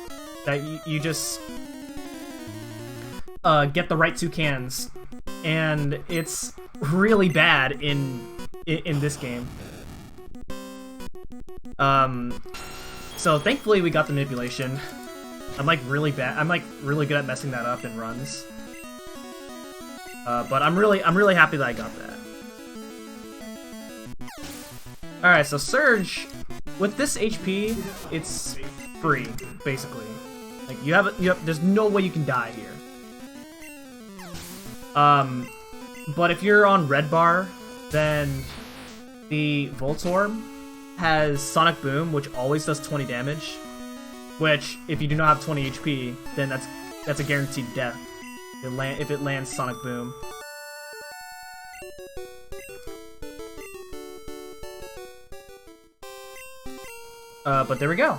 that you just get the right 2 cans, and it's really bad in this game. So thankfully we got the manipulation. I'm like really bad. I'm like really good at messing that up in runs. But I'm really happy that I got that. Alright, so Surge, with this HP, it's free, basically. Like there's no way you can die here. But if you're on red bar, then the Voltorb has Sonic Boom, which always does 20 damage. Which, if you do not have 20 HP, then that's a guaranteed death. If it lands Sonic Boom. But there we go.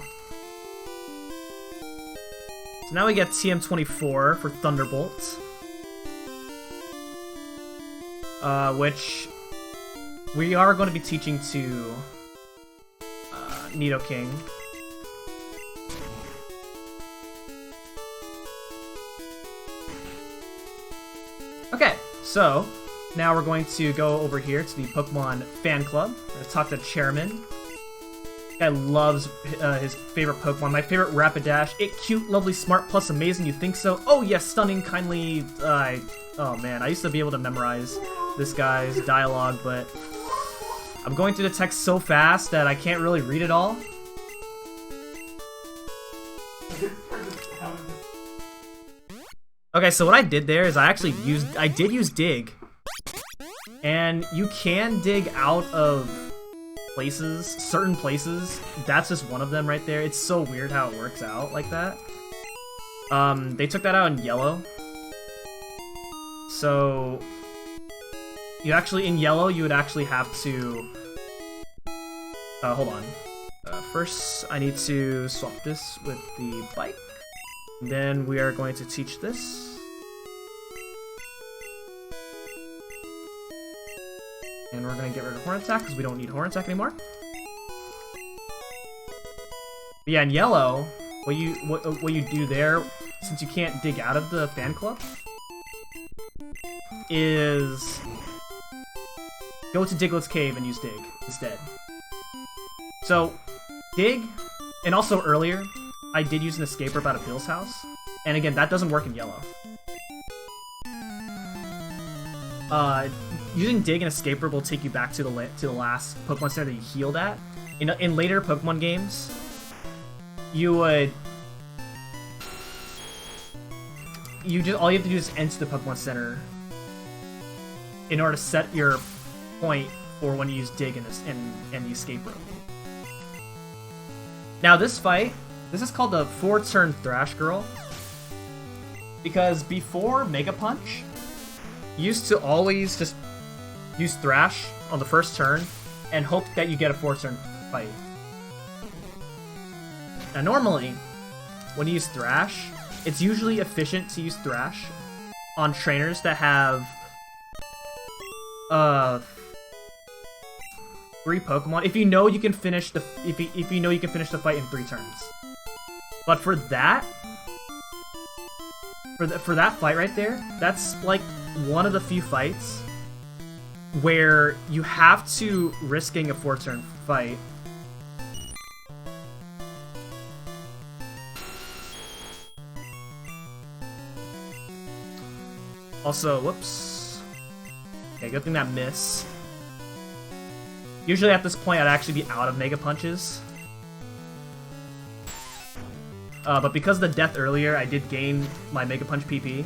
So now we get TM24 for Thunderbolt. Which we are going to be teaching to Nidoking. Okay, so now we're going to go over here to the Pokemon fan club. We're going to talk to Chairman. This guy loves his favorite Pokemon. My favorite Rapidash. It cute, lovely, smart, plus amazing. You think so? Oh yes, stunning, kindly. Oh man, I used to be able to memorize this guy's dialogue, but I'm going through the text so fast that I can't really read it all. Okay, so what I did there is I did use dig. And you can dig out of places, certain places. That's just one of them right there. It's so weird how it works out like that. They took that out in yellow. So in yellow, you would actually have to hold on. First, I need to swap this with the bike. Then we are going to teach this. And we're going to get rid of Horn Attack because we don't need Horn Attack anymore. But yeah, in yellow, what you do there, since you can't dig out of the fan club, is go to Diglett's Cave and use dig instead. So, dig, and also earlier, I did use an escape rope out of Bill's house, and again, that doesn't work in yellow. Using dig and escape rope will take you back to the last Pokemon Center that you healed at. In later Pokemon games, all you have to do is enter the Pokemon Center in order to set your point for when you use dig and the escape rope. Now this fight. This is called the 4-turn Thrash Girl, because before Mega Punch, you used to always just use Thrash on the first turn and hope that you get a 4-turn fight. Now normally, when you use Thrash, it's usually efficient to use Thrash on trainers that have 3 Pokemon. If you know you can finish the if you know you can finish the fight in 3 turns. But for that fight right there, that's like one of the few fights where you have to risking a 4-turn fight. Also, whoops. Okay, good thing that miss. Usually at this point I'd actually be out of Mega Punches. but because of the death earlier, I did gain my Mega Punch PP.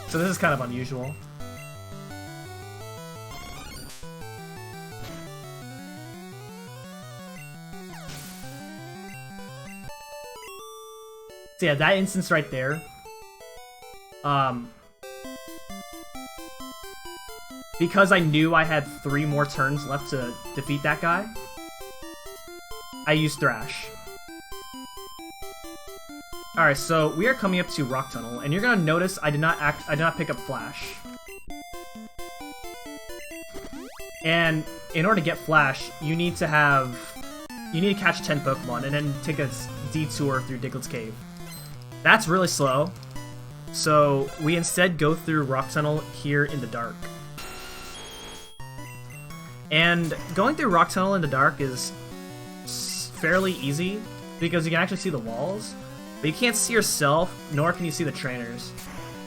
So this is kind of unusual. So yeah, that instance right there. Because I knew I had 3 more turns left to defeat that guy, I used Thrash. Alright, so we are coming up to Rock Tunnel, and you're gonna notice I did not pick up Flash. And in order to get Flash, you need to catch 10 Pokemon and then take a detour through Diglett's Cave. That's really slow, so we instead go through Rock Tunnel here in the dark. And going through Rock Tunnel in the dark is fairly easy because you can actually see the walls, but you can't see yourself, nor can you see the trainers.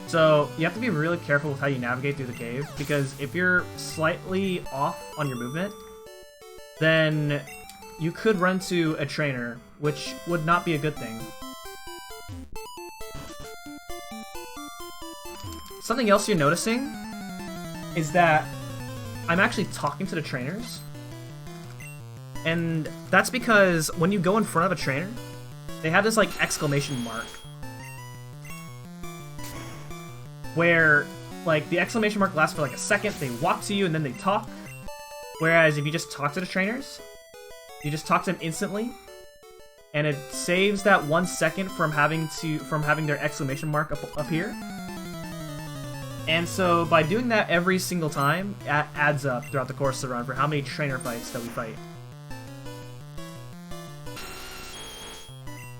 So you have to be really careful with how you navigate through the cave, because if you're slightly off on your movement, then you could run into a trainer, which would not be a good thing. Something else you're noticing is that I'm actually talking to the trainers. And that's because when you go in front of a trainer, they have this like exclamation mark. Where like the exclamation mark lasts for like a second, they walk to you and then they talk. Whereas if you just talk to the trainers, you just talk to them instantly. And it saves that 1 second from having their exclamation mark up here. And so by doing that every single time, it adds up throughout the course of the run for how many trainer fights that we fight.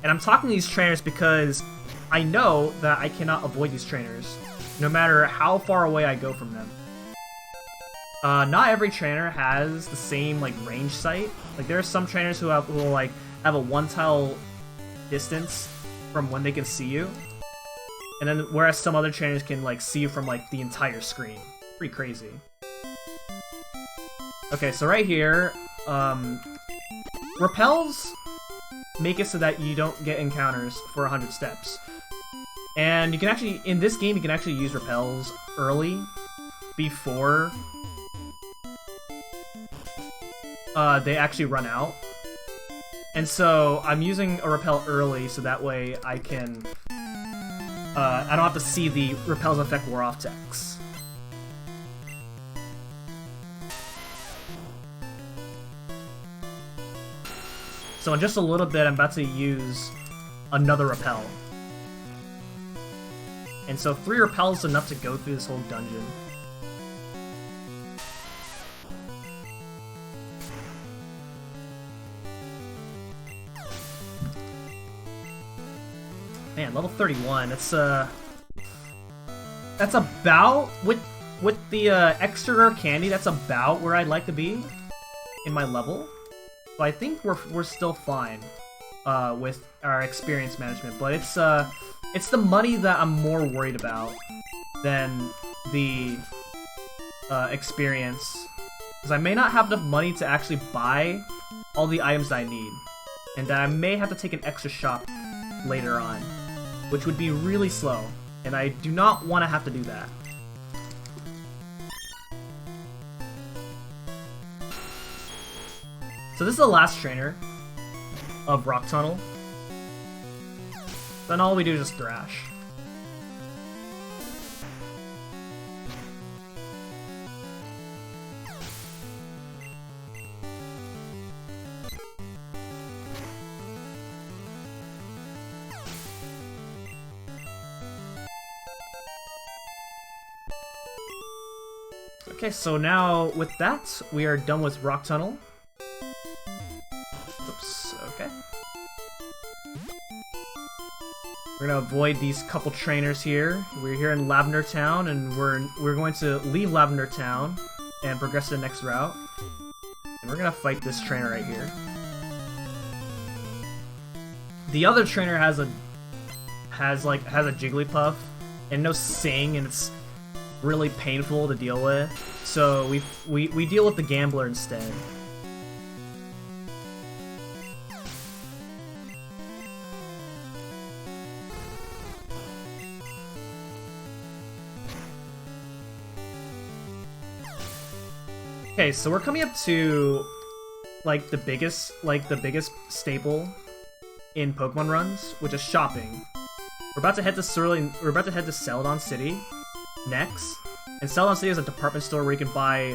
And I'm talking to these trainers because I know that I cannot avoid these trainers, no matter how far away I go from them. Not every trainer has the same like range sight. Like there are some trainers who will like have a 1 tile distance from when they can see you. And then, whereas some other trainers can, like, see you from, like, the entire screen. Pretty crazy. Okay, so right here, repels make it so that you don't get encounters for 100 steps. And you can actually, in this game, you can actually use repels early, before they actually run out. And so, I'm using a repel early, so that way I can... I don't have to see the repels effect wear off text. So in just a little bit, I'm about to use another repel. And so 3 repels is enough to go through this whole dungeon. Man, level 31. That's about with the extra rare candy. That's about where I'd like to be in my level. So I think we're still fine with our experience management. But it's the money that I'm more worried about than the experience, because I may not have enough money to actually buy all the items that I need, and I may have to take an extra shop later on, which would be really slow, and I do not want to have to do that. So this is the last trainer of Rock Tunnel. Then all we do is just thrash. Okay, so now with that, we are done with Rock Tunnel. Oops, okay. We're gonna avoid these couple trainers here. We're here in Lavender Town, and we're going to leave Lavender Town and progress to the next route. And we're gonna fight this trainer right here. The other trainer has a Jigglypuff and no Sing, and it's really painful to deal with. So we deal with the Gambler instead. Okay, so we're coming up to like the biggest staple in Pokemon runs, which is shopping. We're about to head to Celadon City next, and Celadon City is a department store where you can buy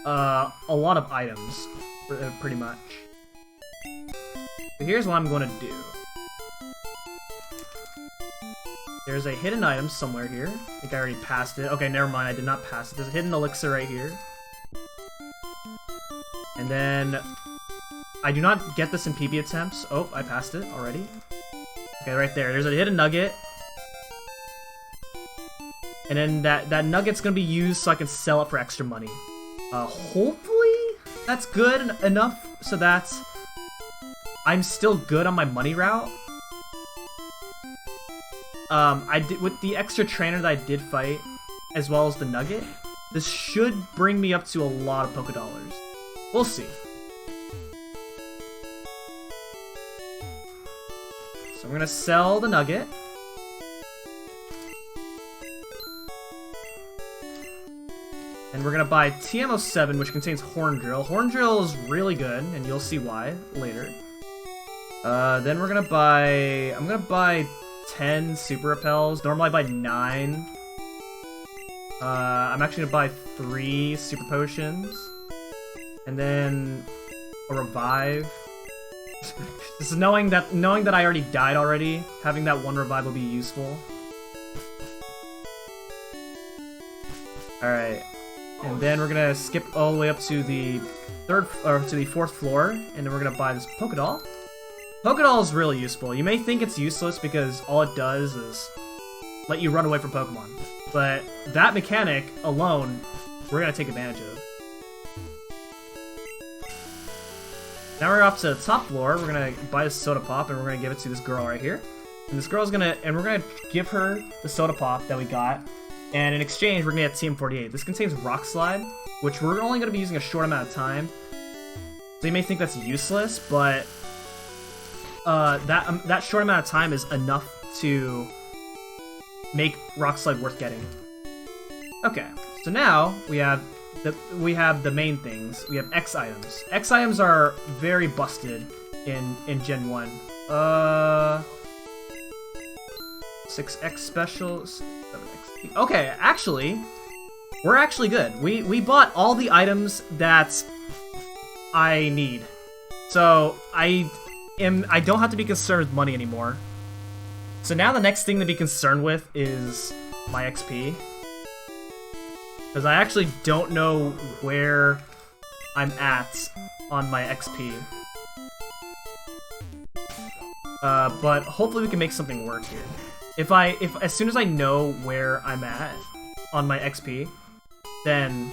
a lot of items, pretty much. So here's what I'm going to do. There's a hidden item somewhere here. I think I already passed it. Okay, never mind, I did not pass it. There's a hidden elixir right here. And then I do not get this in PB attempts. Oh, I passed it already. Okay, right there. There's a hidden nugget. And then that nugget's gonna be used so I can sell it for extra money. Hopefully that's good enough so that I'm still good on my money route. I did with the extra trainer that I did fight, as well as the nugget. This should bring me up to a lot of Pokédollars. We'll see. So I'm gonna sell the nugget. And we're gonna buy TM07, which contains Horn Drill. Horn Drill is really good, and you'll see why later. Then we're gonna buy... I'm gonna buy 10 Super Repels. Normally I buy 9. I'm actually gonna buy 3 Super Potions. And then a revive. Just knowing that I already died already, having that one revive will be useful. Alright. And then we're gonna skip all the way up to the fourth floor, and then we're gonna buy this Pokédoll. Pokédoll is really useful. You may think it's useless because all it does is let you run away from Pokemon. But that mechanic alone, we're gonna take advantage of. Now we're up to the top floor. We're gonna buy this soda pop and we're gonna give it to this girl right here. And this girl's we're gonna give her the soda pop that we got. And in exchange, we're gonna get TM48. This contains Rock Slide, which we're only gonna be using a short amount of time. So you may think that's useless, but that short amount of time is enough to make Rock Slide worth getting. Okay, so now we have the main things. We have X items. X items are very busted in Gen 1. 6X specials, 7X. Okay, actually, we're actually good. We bought all the items that I need. So I don't have to be concerned with money anymore. So now the next thing to be concerned with is my XP. Because I actually don't know where I'm at on my XP. But hopefully we can make something work here. If as soon as I know where I'm at on my XP, then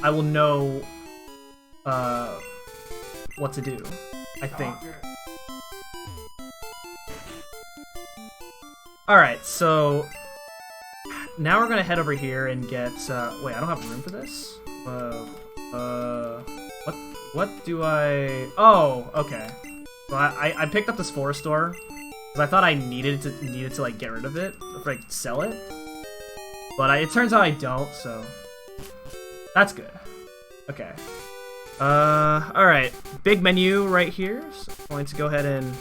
I will know what to do, I think. Alright, so now we're gonna head over here and get, wait, I don't have room for this? What do I... Oh, okay. So I picked up this forest store, because I thought I needed to like, get rid of it, or like, sell it. But it turns out I don't, so... That's good. Okay. Alright. Big menu right here, so I'm going to go ahead and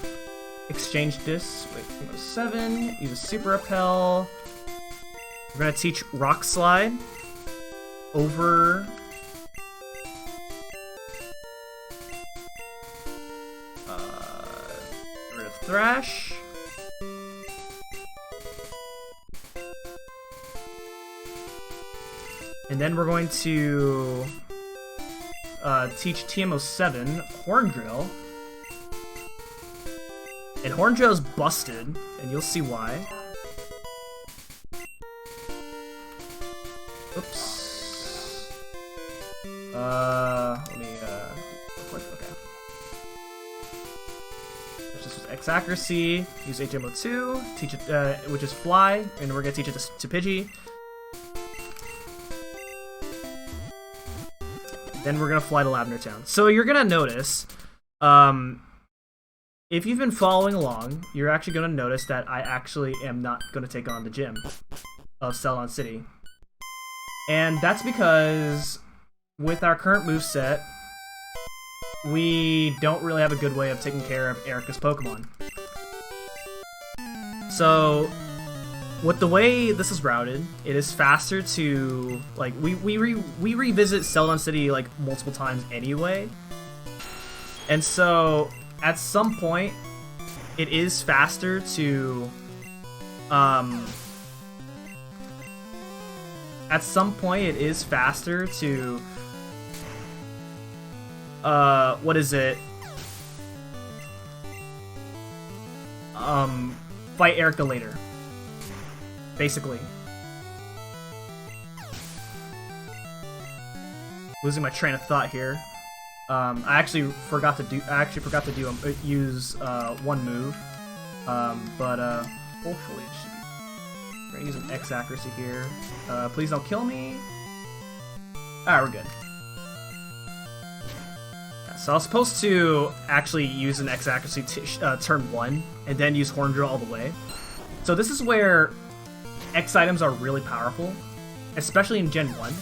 exchange this with 7, use a Super Repel. We're gonna teach Rock Slide over rid of Thrash. And then we're going to teach TM07 Horn Drill. And Horn Drill is busted, and you'll see why. Oops. Let me, real quick, okay. This was X accuracy, use HMO2, teach it, which is Fly, and we're gonna teach it to Pidgey. Then we're gonna fly to Lavender Town. So you're gonna notice, if you've been following along, you're actually gonna notice that I actually am not gonna take on the gym of Celadon City. And that's because with our current moveset, we don't really have a good way of taking care of Erica's Pokemon. So, with the way this is routed, it is faster to, like, we revisit Celadon City, like, multiple times anyway. And so, at some point, it is faster to, what is it? Fight Erica later. Basically. Losing my train of thought here. I actually forgot to use one move. But hopefully it should be. We're gonna use an X accuracy here. Please don't kill me. Alright, we're good. So I was supposed to actually use an X accuracy turn 1, and then use Horn Drill all the way. So this is where X items are really powerful, especially in Gen 1.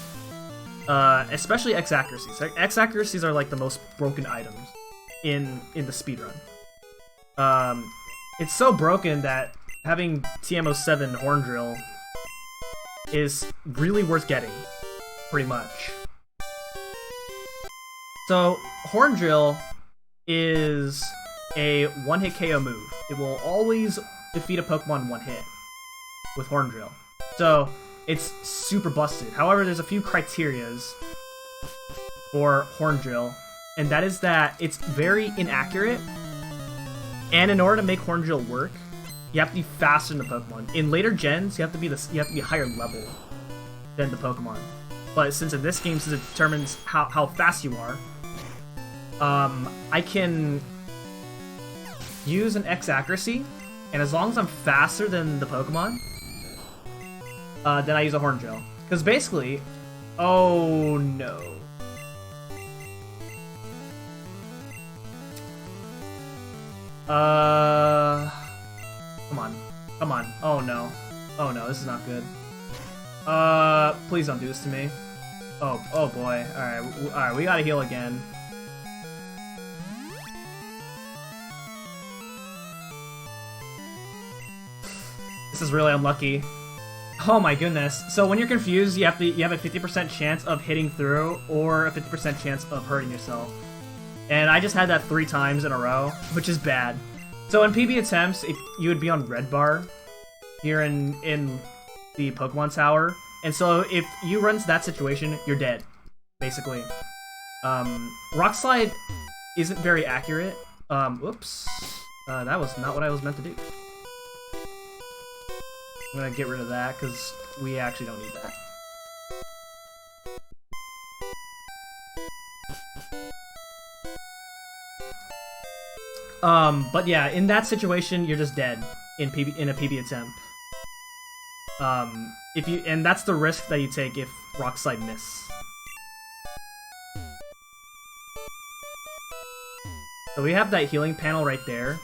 Especially X accuracies. X accuracies are like the most broken items in the speedrun. It's so broken that having TM07 Horn Drill is really worth getting, pretty much. So, Horn Drill is a one-hit KO move. It will always defeat a Pokemon one hit with Horn Drill. So, it's super busted. However, there's a few criterias for Horn Drill, and that is that it's very inaccurate, and in order to make Horn Drill work, you have to be faster than the Pokemon. In later gens, you have to be higher level than the Pokemon. But since in this game, since it determines how fast you are, I can use an X accuracy, and as long as I'm faster than the Pokemon, then I use a Horn Drill. Because basically, oh no. Come on. Oh no, this is not good. Please don't do this to me. Oh boy. Alright, we gotta heal again. This is really unlucky. Oh my goodness. So when you're confused, you have a 50% chance of hitting through or a 50% chance of hurting yourself. And I just had that 3 times in a row, which is bad. So in PB attempts, you would be on red bar here in the Pokemon Tower. And so if you run into that situation, you're dead, basically. Rock Slide isn't very accurate. Oops. That was not what I was meant to do. I'm gonna get rid of that, because we actually don't need that. But yeah, in that situation, you're just dead in a PB attempt. And that's the risk that you take if Rock Slide miss. So we have that healing panel right there,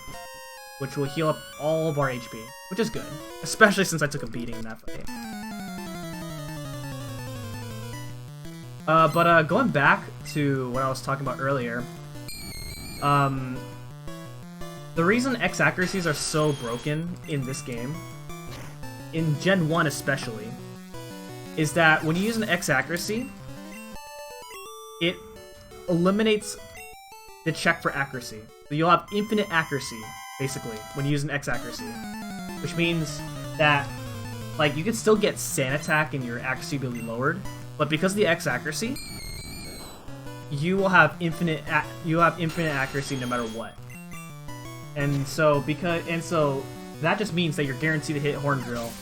which will heal up all of our HP, which is good, especially since I took a beating in that fight. But going back to what I was talking about earlier, the reason X accuracies are so broken in this game, in Gen 1 especially, is that when you use an X accuracy, it eliminates the check for accuracy. So you'll have infinite accuracy, basically, when you use an X accuracy. Which means that, like, you can still get Sand Attack and your accuracy will be lowered, but because of the X accuracy, you will have infinite accuracy no matter what. And so that just means that you're guaranteed to hit Horn Drill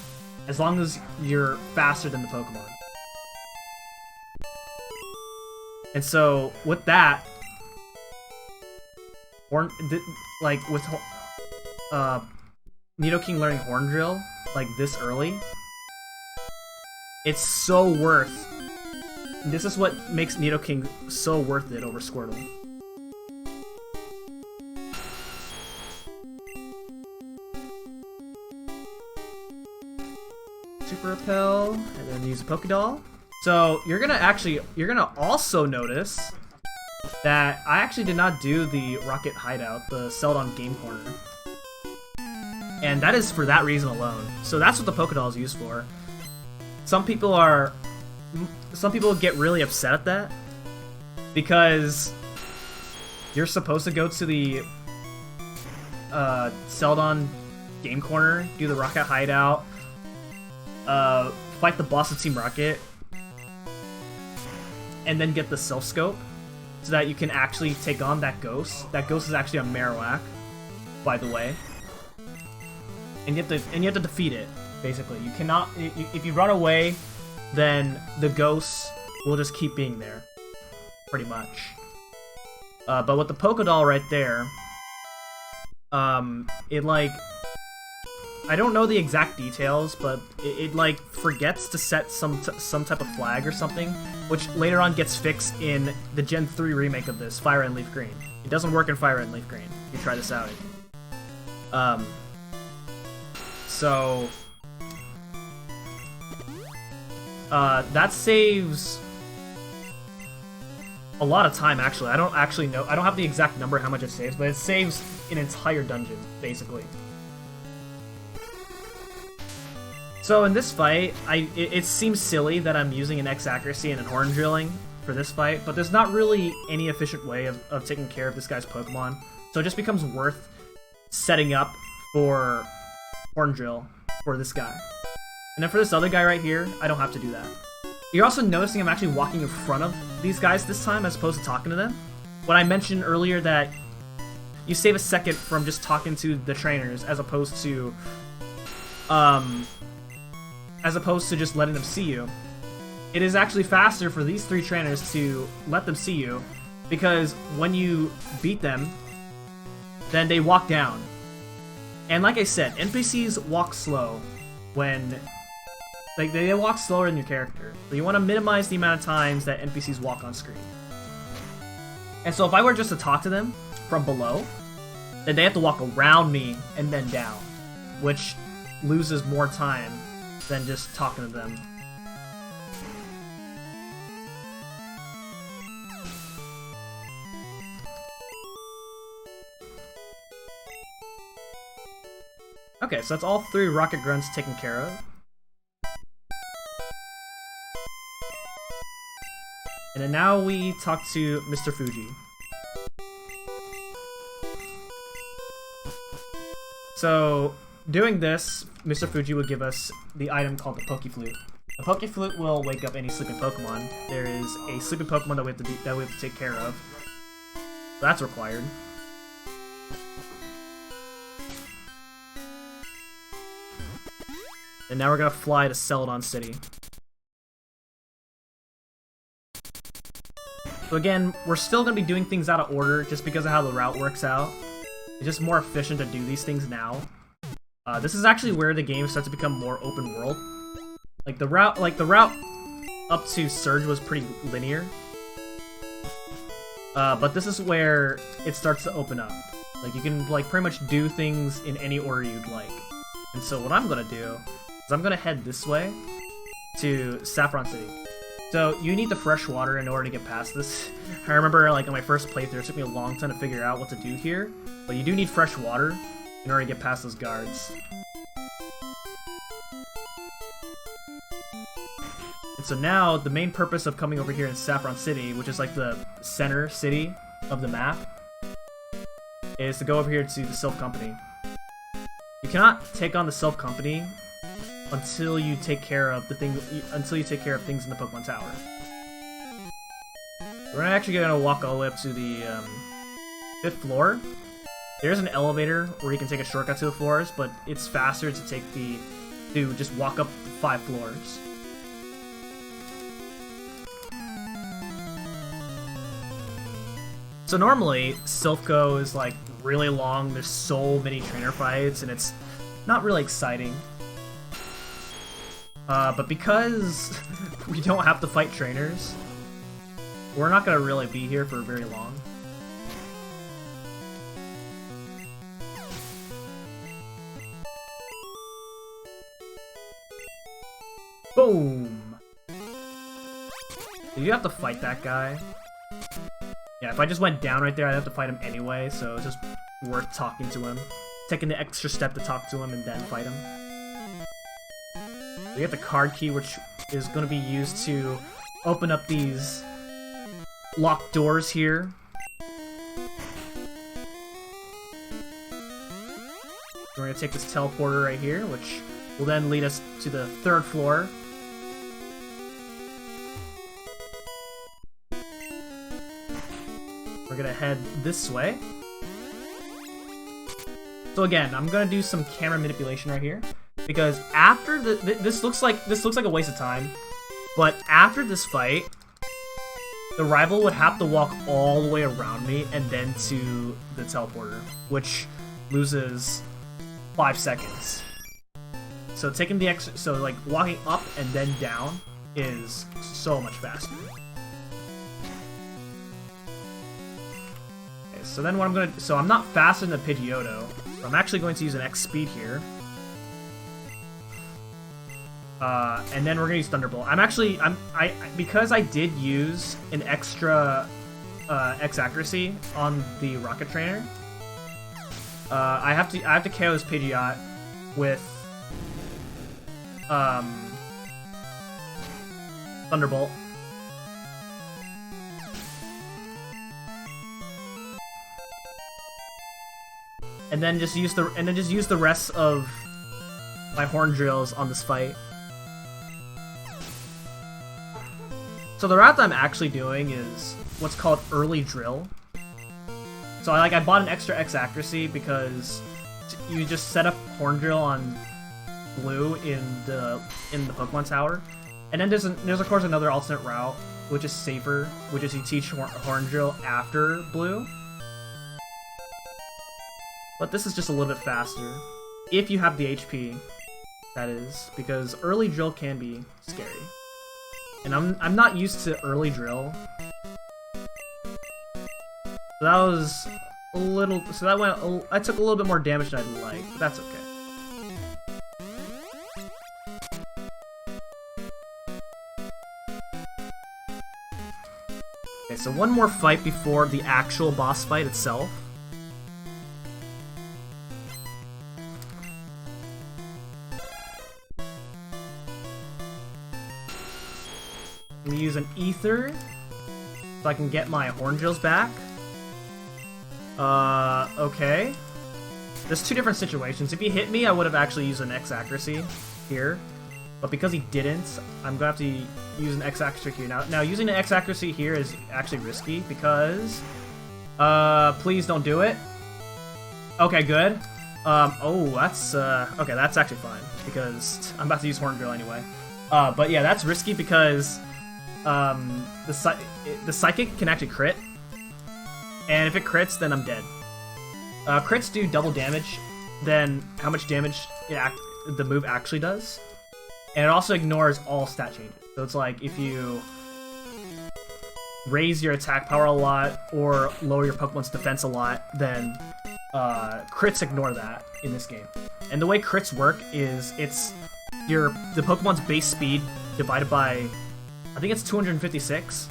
as long as you're faster than the Pokemon. And so with that, with Nidoking learning Horn Drill like this early, it's so worth. This is what makes Nidoking so worth it over Squirtle. Super Repel, and then use a Pokédoll. So you're gonna also notice that I actually did not do the Rocket Hideout, the Celadon Game Corner. And that is for that reason alone. So that's what the Pokédoll is used for. Some people get really upset at that because you're supposed to go to the Celadon Game Corner, do the Rocket Hideout, fight the boss of Team Rocket, and then get the Self Scope so that you can actually take on that ghost. That ghost is actually a Marowak, by the way. And you have to defeat it, basically. You cannot... If you run away, then the ghosts will just keep being there. Pretty much. But with the Pokédoll right there... it, like... I don't know the exact details, but it like, forgets to set some type of flag or something, which later on gets fixed in the Gen 3 remake of this, Fire and Leaf Green. It doesn't work in Fire and Leaf Green. You try this out. So that saves a lot of time, actually. I don't actually know. I don't have the exact number how much it saves, but it saves an entire dungeon, basically. So in this fight, it seems silly that I'm using an X accuracy and an horn drilling for this fight, but there's not really any efficient way of taking care of this guy's Pokemon. So it just becomes worth setting up for horn drill for this guy. And then for this other guy right here, I don't have to do that. You're also noticing I'm actually walking in front of these guys this time as opposed to talking to them. When I mentioned earlier that you save a second from just talking to the trainers as opposed to just letting them see you. It is actually faster for these three trainers to let them see you, because when you beat them, then they walk down. And like I said, NPCs walk slow when... Like, they walk slower than your character. So you want to minimize the amount of times that NPCs walk on screen. And so if I were just to talk to them from below, then they have to walk around me and then down, which loses more time than just talking to them. Okay, so that's all three Rocket Grunts taken care of. And then now we talk to Mr. Fuji. So, doing this, Mr. Fuji would give us the item called the Pokeflute. The Pokeflute will wake up any sleeping Pokemon. There is a sleeping Pokemon that we have to take care of. So that's required. And now we're gonna fly to Celadon City. So again, we're still gonna be doing things out of order just because of how the route works out. It's just more efficient to do these things now. This is actually where the game starts to become more open world. Like the route up to Surge was pretty linear. But this is where it starts to open up. Like you can like pretty much do things in any order you'd like. And so what I'm gonna do is I'm gonna head this way to Saffron City. So you need the fresh water in order to get past this. I remember like on my first playthrough it took me a long time to figure out what to do here. But you do need fresh water in order to get past those guards. And so now, the main purpose of coming over here in Saffron City, which is like the center city of the map, is to go over here to the Sylph Company. You cannot take on the Sylph Company until you take care of things in the Pokemon Tower. We're actually gonna walk all the way up to the 5th floor. There's an elevator where you can take a shortcut to the floors, but it's faster to just walk up 5 floors. So normally, Silphco is like really long, there's so many trainer fights, and it's not really exciting. But because we don't have to fight trainers, we're not gonna really be here for very long. Boom! Do you have to fight that guy? Yeah, if I just went down right there, I'd have to fight him anyway, so it's just worth talking to him. Taking the extra step to talk to him and then fight him. We get the card key, which is going to be used to open up these locked doors here. We're going to take this teleporter right here, which will then lead us to the 3rd floor. We're going to head this way. So again, I'm going to do some camera manipulation right here. Because after this looks like a waste of time, but after this fight, the rival would have to walk all the way around me and then to the teleporter, which loses 5 seconds. So taking the extra, so like walking up and then down is so much faster. Okay, so then what I'm gonna, so I'm not faster than the Pidgeotto, so I'm actually going to use an X speed here. And then we're gonna use Thunderbolt. Because I did use an extra X accuracy on the Rocket Trainer. I have to KO this Pidgeot with Thunderbolt. And then just use the rest of my Horn Drills on this fight. So the route that I'm actually doing is what's called Early Drill. So I bought an extra X accuracy because you just set up Horn Drill on Blue in the Pokemon Tower, and then there's of course another alternate route which is safer, which is you teach Horn Drill after Blue. But this is just a little bit faster if you have the HP. That is because Early Drill can be scary. And I'm not used to Early Drill. So that was a little, so that went, I took a little bit more damage than I'd like, but that's okay. Okay, so one more fight before the actual boss fight itself. I'm gonna use an Ether so I can get my Horn Drills back. Okay. There's two different situations. If he hit me, I would have actually used an X accuracy here. But because he didn't, I'm gonna have to use an X accuracy here. Now using an X accuracy here is actually risky because... please don't do it. Okay, good. Oh, that's, okay, that's actually fine because I'm about to use Horn Drill anyway. But yeah, that's risky because... the Psychic can actually crit, and if it crits, then I'm dead. Crits do double damage than how much damage the move actually does, and it also ignores all stat changes. So it's like if you raise your attack power a lot or lower your Pokemon's defense a lot, then crits ignore that in this game. And the way crits work is it's the Pokemon's base speed divided by, I think it's 256.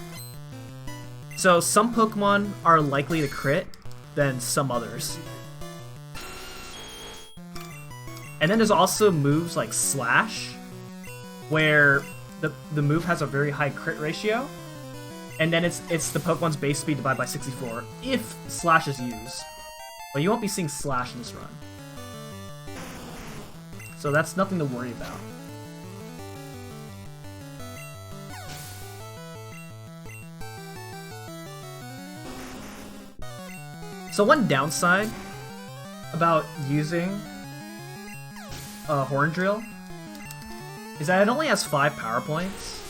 So some Pokemon are likely to crit than some others. And then there's also moves like Slash, where the move has a very high crit ratio, and then it's the Pokemon's base speed divided by 64 if Slash is used. But you won't be seeing Slash in this run. So that's nothing to worry about. So one downside about using a Horn Drill is that it only has 5 power points,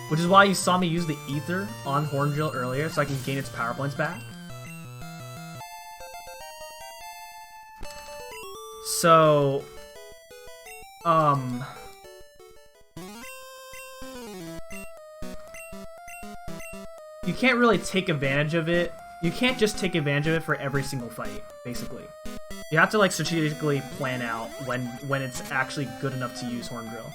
which is why you saw me use the Ether on Horn Drill earlier, so I can gain its power points back. So, you can't really take advantage of it. You can't just take advantage of it for every single fight, basically. You have to like strategically plan out when it's actually good enough to use Horn Drill.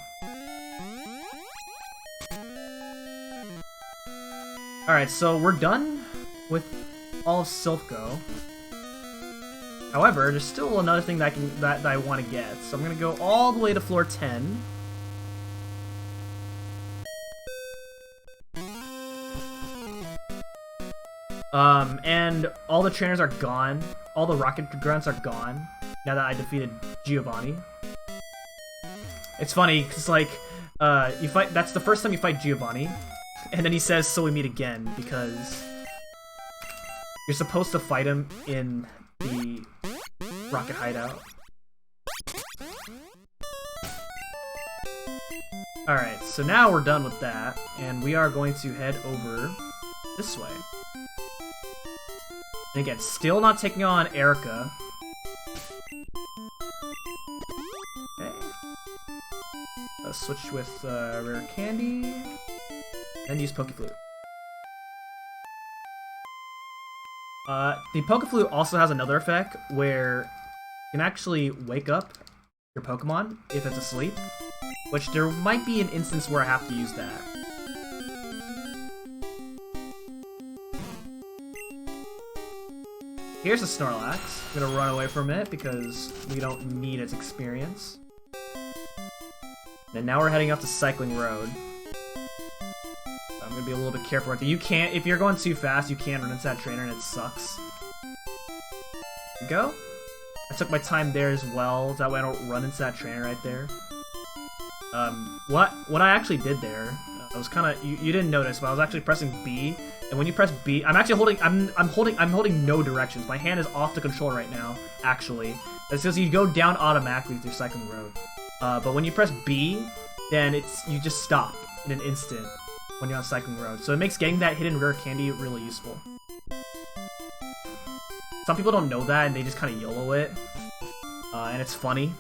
Alright, so we're done with all of Silpho. However, there's still another thing that I want to get. So I'm gonna go all the way to floor 10. And all the trainers are gone. All the rocket grunts are gone now that I defeated Giovanni. It's funny because like you fight. That's the first time you fight Giovanni, and then he says, "So we meet again," because you're supposed to fight him in the rocket hideout. All right, so now we're done with that, and we are going to head over this way. And again, still not taking on Erica. Okay. Let's switch with Rare Candy. And use Pokeflute. The Pokeflute also has another effect where you can actually wake up your Pokemon if it's asleep. Which there might be an instance where I have to use that. Here's a Snorlax. I'm gonna run away from it because we don't need its experience. And now we're heading up to Cycling Road. I'm gonna be a little bit careful right there. You can't, if you're going too fast, you can run into that trainer and it sucks. There we go. I took my time there as well, so that way I don't run into that trainer right there. What I actually did there, I was kind of, you didn't notice, but I was actually pressing B, and when you press B, I'm actually holding, I'm holding no directions. My hand is off the controller right now, actually. That's because you go down automatically through Cycling Road. But when you press B, then you just stop in an instant when you're on Cycling Road. So it makes getting that hidden rare candy really useful. Some people don't know that, and they just kind of YOLO it. And it's funny.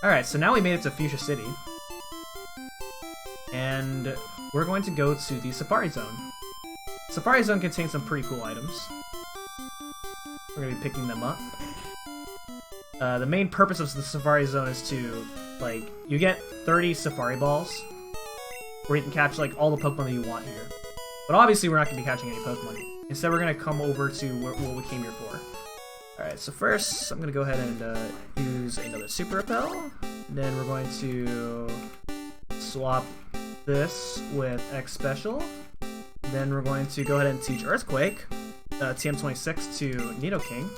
Alright, so now we made it to Fuchsia City. And we're going to go to the Safari Zone. Safari Zone contains some pretty cool items. We're going to be picking them up. The main purpose of the Safari Zone is to, like, you get 30 Safari Balls, where you can catch, like, all the Pokemon that you want here. But obviously we're not going to be catching any Pokemon. Instead we're going to come over to what we came here for. Alright, so first I'm going to go ahead and use another Super Repel. Then we're going to swap this with X Special. Then we're going to go ahead and teach Earthquake, TM26 to Nidoking.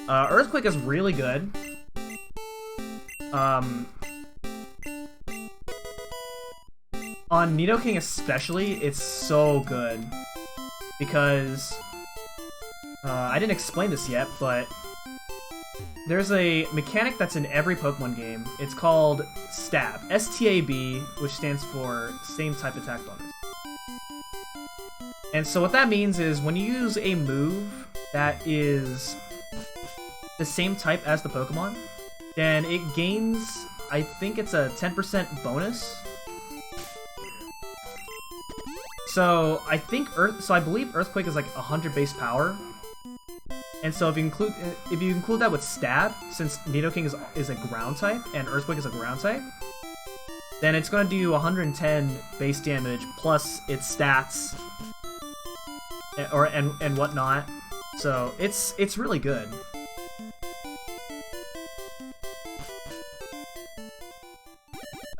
Earthquake is really good. On Nidoking especially, it's so good. Because I didn't explain this yet, but there's a mechanic that's in every Pokemon game. It's called Stab. S-T-A-B, which stands for same type attack bonus. And so what that means is when you use a move that is the same type as the Pokemon, then it gains, I think it's a 10% bonus. So I believe Earthquake is like 100 base power. And so if you include that with Stab, since Nidoking is a ground type and Earthquake is a ground type, then it's going to do 110 base damage plus its stats and whatnot. So it's really good.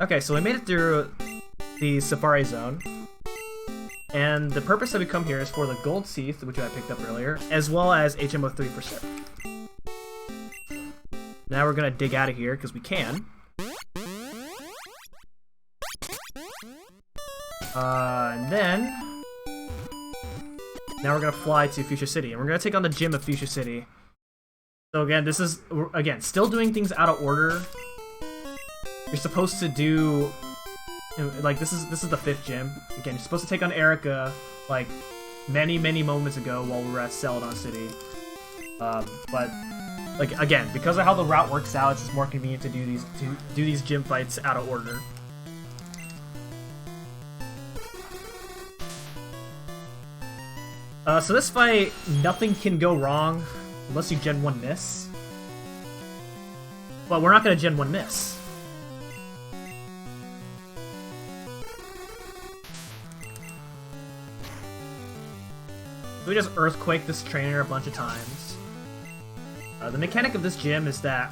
Okay, so we made it through the Safari Zone. And the purpose that we come here is for the Gold Teeth, which I picked up earlier, as well as HMO3 for Sip. Now we're gonna dig out of here, because we can. And then now we're gonna fly to Fuchsia City, and we're gonna take on the gym of Fuchsia City. So again, this is, still doing things out of order. You're supposed to do, like, this is the 5th gym. Again, you're supposed to take on Erica, like, many moments ago while we were at Celadon City. But, like, again, because of how the route works out, it's just more convenient to do these gym fights out of order. So this fight, nothing can go wrong unless you Gen 1 miss. But we're not gonna Gen 1 miss. We just Earthquake this trainer a bunch of times. The mechanic of this gym is that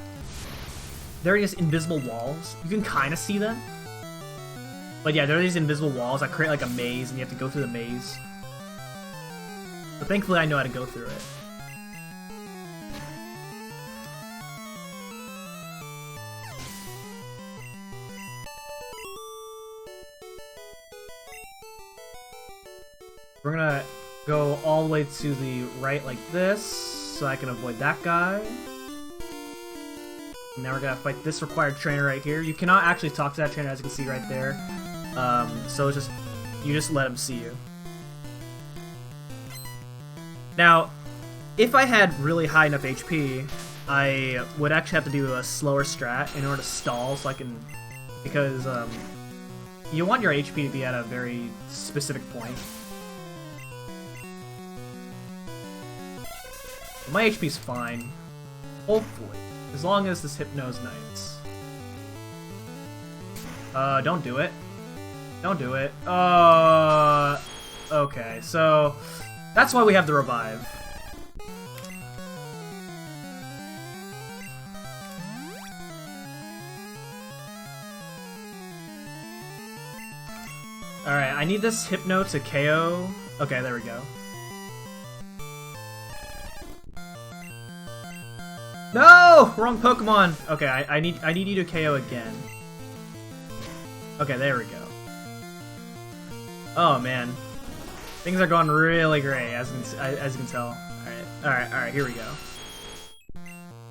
there are these invisible walls. You can kind of see them. But yeah, there are these invisible walls that create like a maze, and you have to go through the maze. But thankfully I know how to go through it. We're gonna go all the way to the right like this, so I can avoid that guy. Now we're gonna fight this required trainer right here. You cannot actually talk to that trainer, as you can see right there. So it's just, you just let him see you. Now, if I had really high enough HP, I would actually have to do a slower strat in order to stall, so I can, because you want your HP to be at a very specific point. My HP's fine, hopefully, as long as this Hypno's nice. Don't do it. Don't do it. Okay, so that's why we have the revive. Alright, I need this Hypno to KO. Okay, there we go. No! Wrong Pokemon! Okay, I need you to KO again. Okay, there we go. Oh man. Things are going really great, as you can tell. Alright, here we go.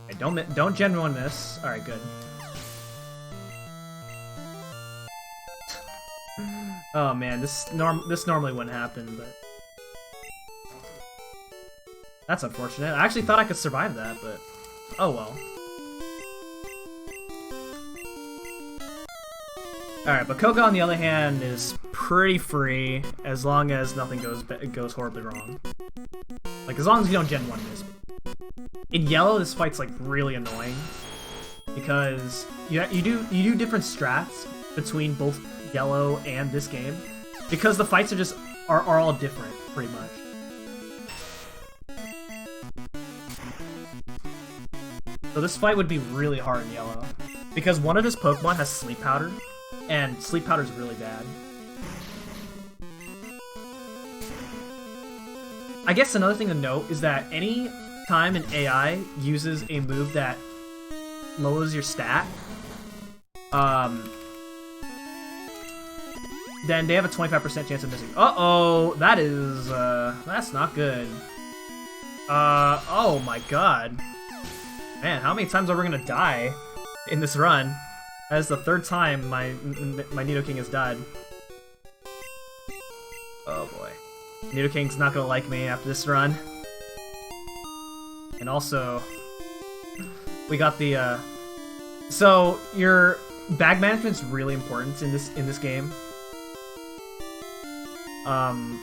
Okay, don't Gen 1 miss. Alright, good. Oh man, this normally wouldn't happen, but that's unfortunate. I actually thought I could survive that, but oh well. Alright, but Koga, on the other hand, is pretty free as long as nothing goes horribly wrong. Like, as long as you don't Gen 1 miss. In yellow, this fight's like really annoying because you do different strats between both yellow and this game because the fights are all different pretty much. So this fight would be really hard in yellow because one of his Pokemon has Sleep Powder, and Sleep Powder is really bad. I guess another thing to note is that any time an AI uses a move that lowers your stat, then they have a 25% chance of missing. Uh-oh, that's not good. Oh my god. Man, how many times are we gonna die in this run? That is the third time my Nidoking has died. Oh boy. Nidoking's not gonna like me after this run. And also, we got the, so your bag management's really important in this game. And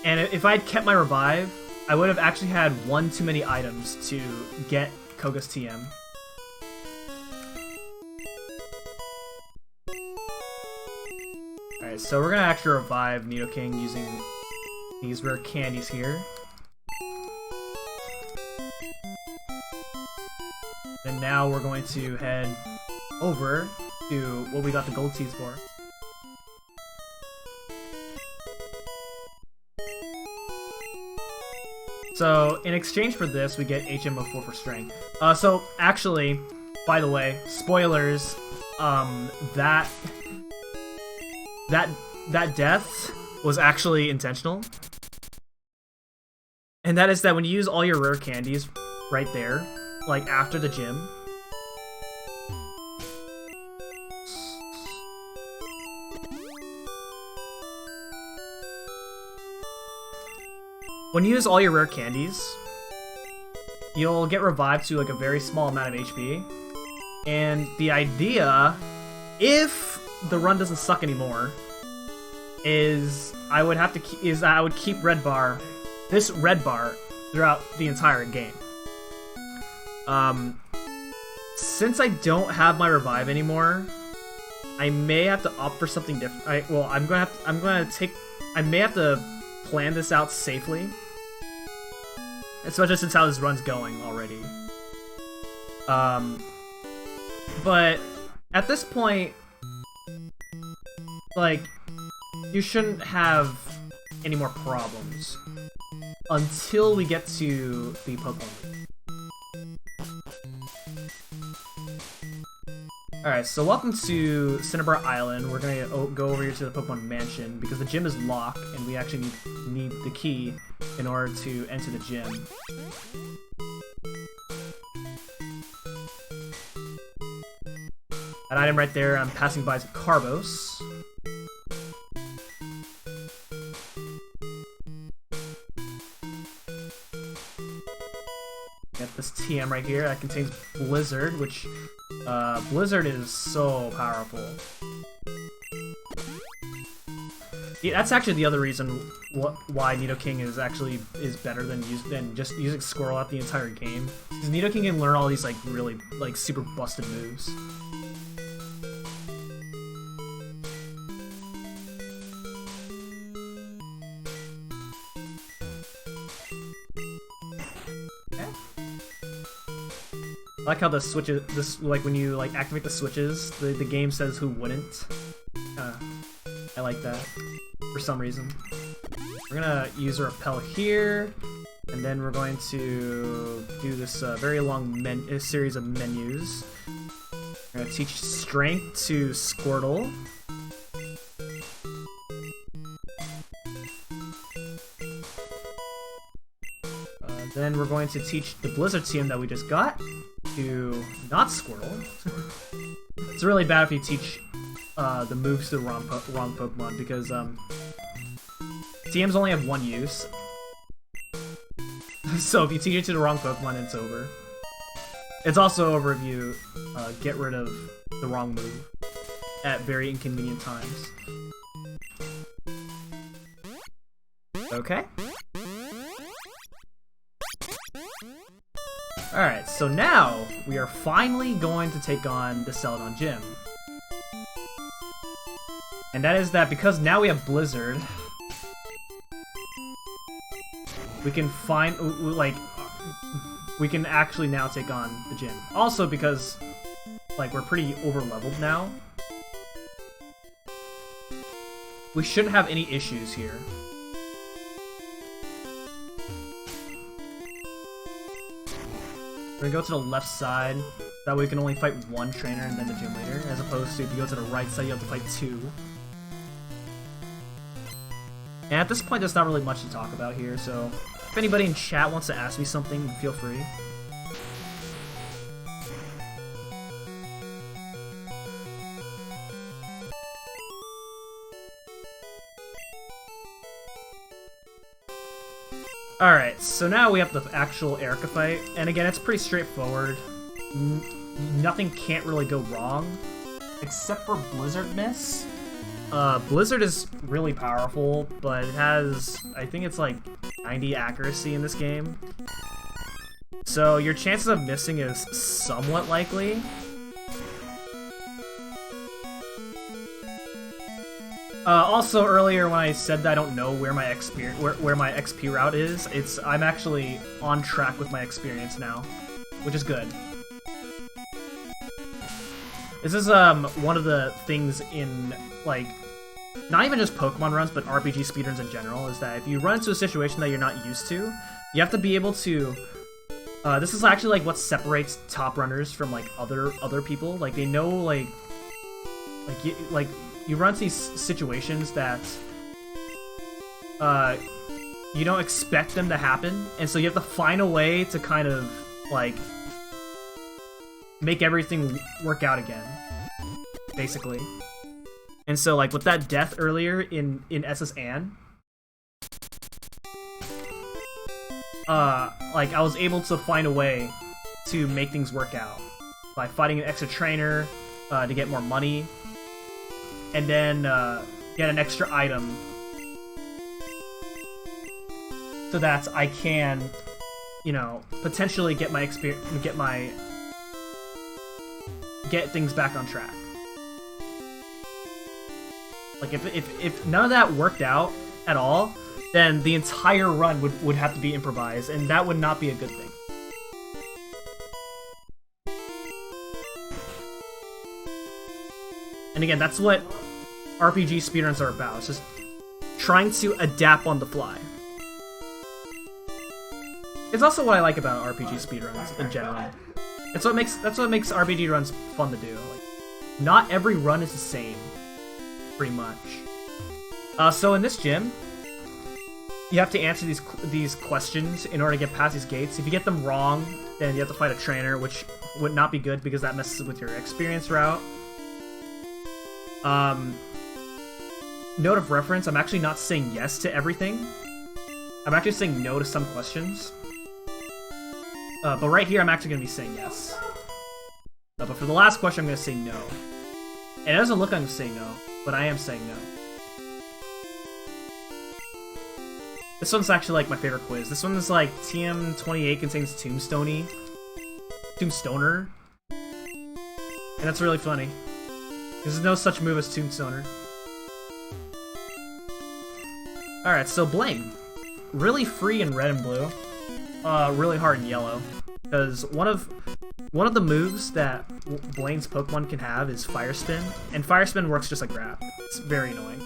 if I'd kept my revive, I would have actually had one too many items to get Koga's TM. Alright, so we're gonna actually revive Nidoking using these rare candies here. And now we're going to head over to what we got the gold teas for. So, in exchange for this, we get HM04 for strength. So, actually, by the way, spoilers, that death was actually intentional. And that is that when you use all your rare candies right there, like after the gym, when you use all your rare candies, you'll get revived to like a very small amount of HP. And the idea, if the run doesn't suck anymore, is I would keep this red bar throughout the entire game. Since I don't have my revive anymore, I may have to opt for something different. I may have to plan this out safely. Especially since how this run's going already. But at this point, like, you shouldn't have any more problems until we get to the Pokemon. Alright, so welcome to Cinnabar Island. We're gonna go over here to the Pokemon Mansion because the gym is locked and we actually need the key in order to enter the gym. That item right there, I'm passing by some Carbos. Get this TM right here that contains Blizzard, which Blizzard is so powerful. Yeah, that's actually the other reason why Nidoking is better than just using Squirrel out the entire game. Because Nidoking can learn all these like really like super busted moves. I like how the switches, like when you like activate the switches, the game says who wouldn't. I like that for some reason. We're gonna use a repel here, and then we're going to do this very long series of menus. We're gonna teach Strength to Squirtle. Then we're going to teach the Blizzard TM that we just got to not Squirtle. It's really bad if you teach the moves to the wrong Pokemon because TMs only have one use. So if you teach it to the wrong Pokemon, it's over. It's also over if you get rid of the wrong move at very inconvenient times. Okay. Alright, so now we are finally going to take on the Celadon Gym. And that is that because now we have Blizzard, we can we can actually now take on the gym. Also because, like, we're pretty over-leveled now, we shouldn't have any issues here. We're gonna go to the left side, that way we can only fight one trainer and then the gym leader, as opposed to if you go to the right side, you have to fight two. And at this point, there's not really much to talk about here, so if anybody in chat wants to ask me something, feel free. Alright, so now we have the actual Erica fight, and again, it's pretty straightforward. Nothing can't really go wrong, except for Blizzard Miss. Blizzard is really powerful, but it has, I think it's like 90 accuracy in this game. So your chances of missing is somewhat likely. Also earlier when I said that I don't know where my XP route is, I'm actually on track with my experience now, which is good. This is one of the things in, like, not even just Pokemon runs, but RPG speedruns in general, is that if you run into a situation that you're not used to, you have to be able to. This is actually like what separates top runners from like other people. Like they know you run into these situations that you don't expect them to happen, and so you have to find a way to kind of like make everything work out again, basically. And so, like, with that death earlier in SS Anne, like, I was able to find a way to make things work out by fighting an extra trainer to get more money, and then get an extra item so that I can, you know, potentially get my get things back on track. Like, if none of that worked out at all, then the entire run would have to be improvised, and that would not be a good thing. And again, that's what RPG speedruns are about. It's just trying to adapt on the fly. It's also what I like about RPG speedruns in general. That's what makes RPG runs fun to do. Like, not every run is the same, pretty much. So in this gym, you have to answer these questions in order to get past these gates. If you get them wrong, then you have to fight a trainer, which would not be good because that messes with your experience route. Note of reference, I'm actually not saying yes to everything. I'm actually saying no to some questions. But right here, I'm actually going to be saying yes. But for the last question, I'm going to say no. And it doesn't look like I'm saying no, but I am saying no. This one's actually like my favorite quiz. This one is like TM28 contains Tombstoner. And that's really funny. There's no such move as Tombstoner. Alright, so Blaine. Really free in red and blue. Really hard in yellow. Because one of the moves that Blaine's Pokemon can have is Fire Spin. And Fire Spin works just like Grab. It's very annoying.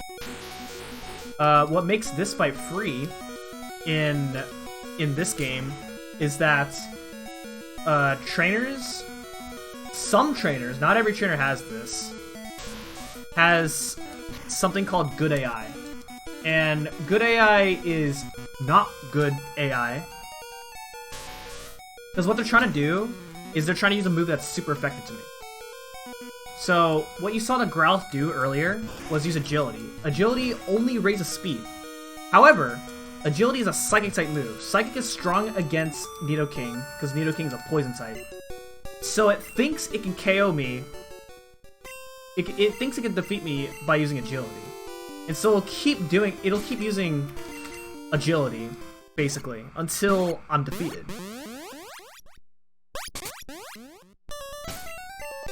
What makes this fight free in this game is that trainers, some trainers, not every trainer has this, has something called good AI. And good AI is not good AI. Because what they're trying to do is they're trying to use a move that's super effective to me. So, what you saw the Growlithe do earlier was use Agility. Agility only raises speed. However, Agility is a Psychic-type move. Psychic is strong against Nidoking, because Nidoking is a Poison type. So it thinks it can KO me. It thinks it can defeat me by using Agility. And so it'll keep using Agility, basically, until I'm defeated.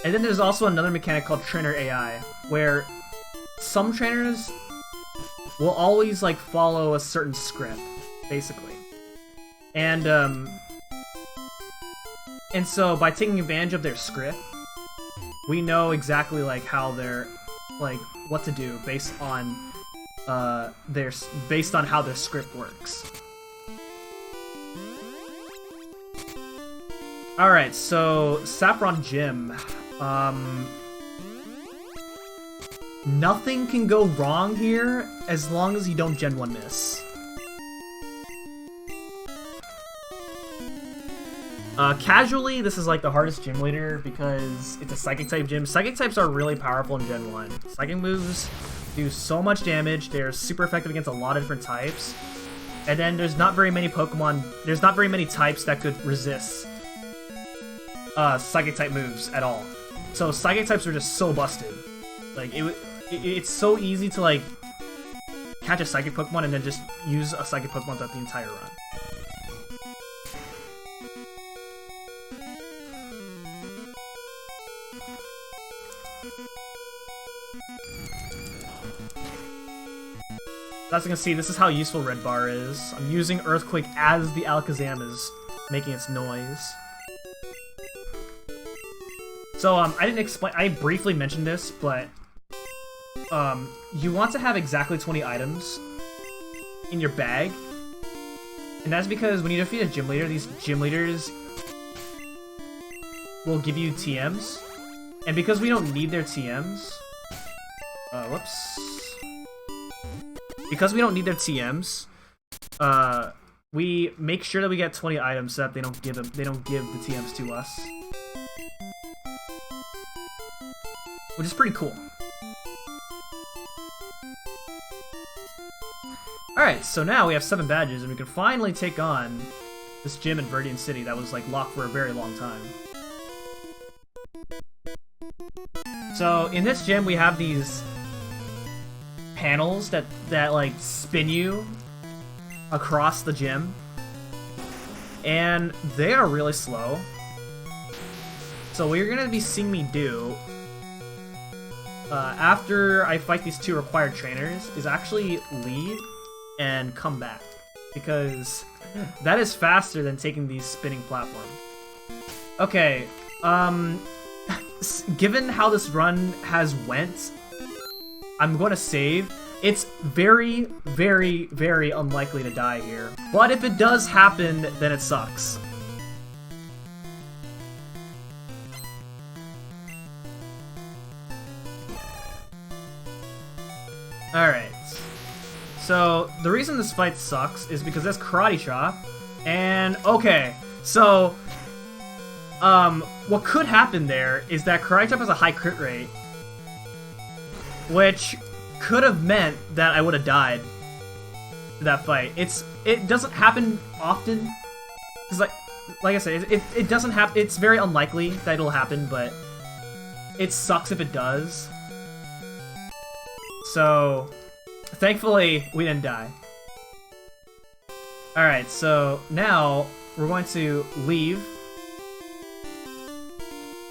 And then there's also another mechanic called Trainer AI, where some trainers will always like follow a certain script, basically. And so by taking advantage of their script, we know exactly like how they're like what to do based on how their script works. Alright, so Saffron Gym. Nothing can go wrong here as long as you don't Gen 1 miss. Casually, this is like the hardest gym leader because it's a Psychic type gym. Psychic types are really powerful in Gen 1. Psychic moves do so much damage, they're super effective against a lot of different types. And then there's not very many types that could resist Psychic type moves at all. So Psychic types are just so busted. Like it's so easy to like catch a Psychic Pokemon and then just use a Psychic Pokemon throughout the entire run. As you can see, this is how useful Red Bar is. I'm using Earthquake as the Alakazam is making its noise. So, I didn't explain- I briefly mentioned this, but you want to have exactly 20 items in your bag. And that's because when you defeat a gym leader, these gym leaders will give you TMs. And because we don't need their TMs... Because we don't need their TMs, we make sure that we get 20 items so that they don't give the TMs to us. Which is pretty cool. Alright, so now we have 7 badges and we can finally take on this gym in Viridian City that was like locked for a very long time. So in this gym we have these panels that like spin you across the gym, and they are really slow. So what you're gonna be seeing me do after I fight these 2 required trainers is actually leave and come back, because that is faster than taking these spinning platforms. Okay, given how this run has went, I'm going to save. It's very, very, very unlikely to die here, but if it does happen, then it sucks. Alright, so the reason this fight sucks is because that's Karate Chop, and okay, so what could happen there is that Karate Chop has a high crit rate, which could have meant that I would have died in that fight. It doesn't happen often, because like I said, it doesn't happen. It's very unlikely that it'll happen, but it sucks if it does. So, thankfully, we didn't die. Alright, so now we're going to leave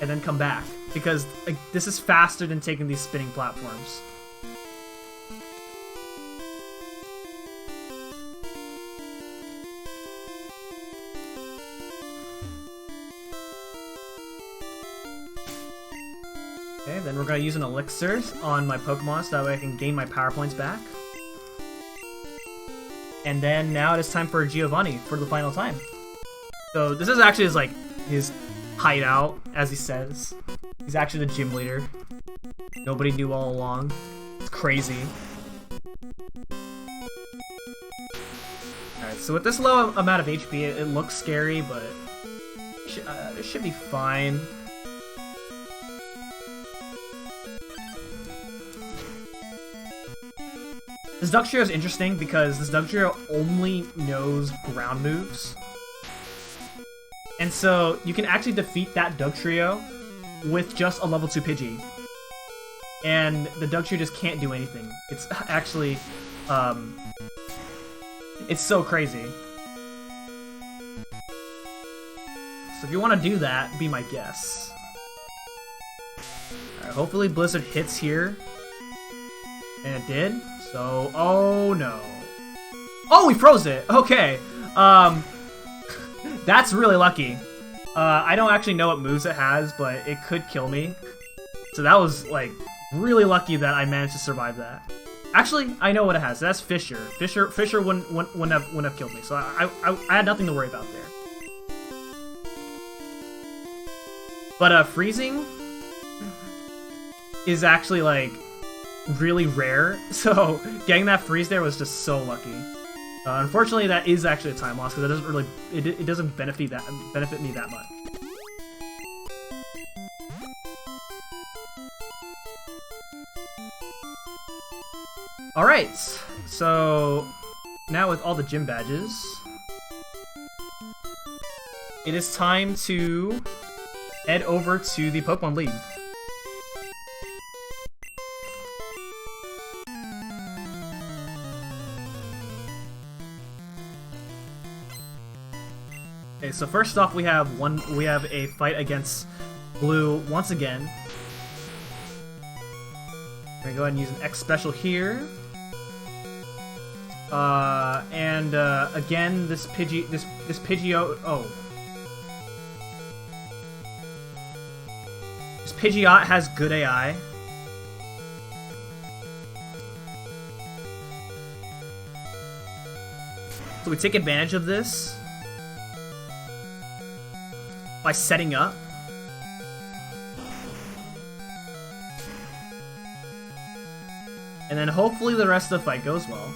and then come back, because this is faster than taking these spinning platforms. Okay, then we're gonna use an elixir on my Pokemon so that way I can gain my power points back. And then now it is time for Giovanni for the final time. So this is actually his hideout, as he says. He's actually the gym leader. Nobody knew all along. It's crazy. Alright, so with this low amount of HP, it looks scary, but it should be fine. This Dugtrio is interesting because this Dugtrio only knows ground moves. And so you can actually defeat that Dugtrio with just a level 2 Pidgey. And the Dugtrio just can't do anything. It's actually, it's so crazy. So if you want to do that, be my guest. Alright, hopefully Blizzard hits here. And it did. So, oh no. Oh, we froze it! Okay. That's really lucky. I don't actually know what moves it has, but it could kill me. So that was, really lucky that I managed to survive that. Actually, I know what it has. That's Fisher. Fisher wouldn't have killed me, so I had nothing to worry about there. But, freezing is actually, really rare, so getting that freeze there was just so lucky. Unfortunately, that is actually a time loss because it doesn't really it doesn't benefit me that much. All right, so now with all the gym badges, it is time to head over to the Pokemon League. Okay, so first off, we have a fight against Blue once again. I'm gonna go ahead and use an X special here. Again, this Pidgeot. Oh, this Pidgeot has good AI. So we take advantage of this by setting up. And then hopefully the rest of the fight goes well.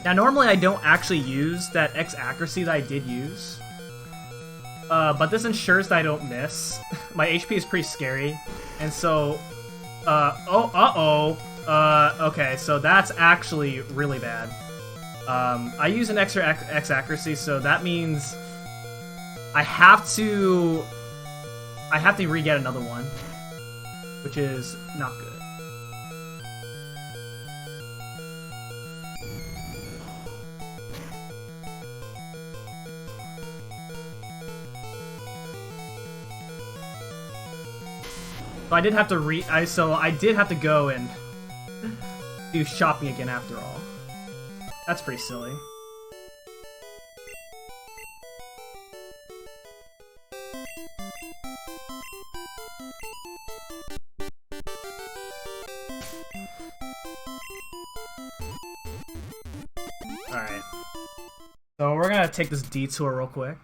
Now normally I don't actually use that X accuracy that I did use. But this ensures that I don't miss. My HP is pretty scary. And so, okay, so that's actually really bad. I use an extra X accuracy, so that means I have to re-get another one, which is not good. So I did have to so I did have to go and do shopping again after all. That's pretty silly. Alright. So we're gonna take this detour real quick.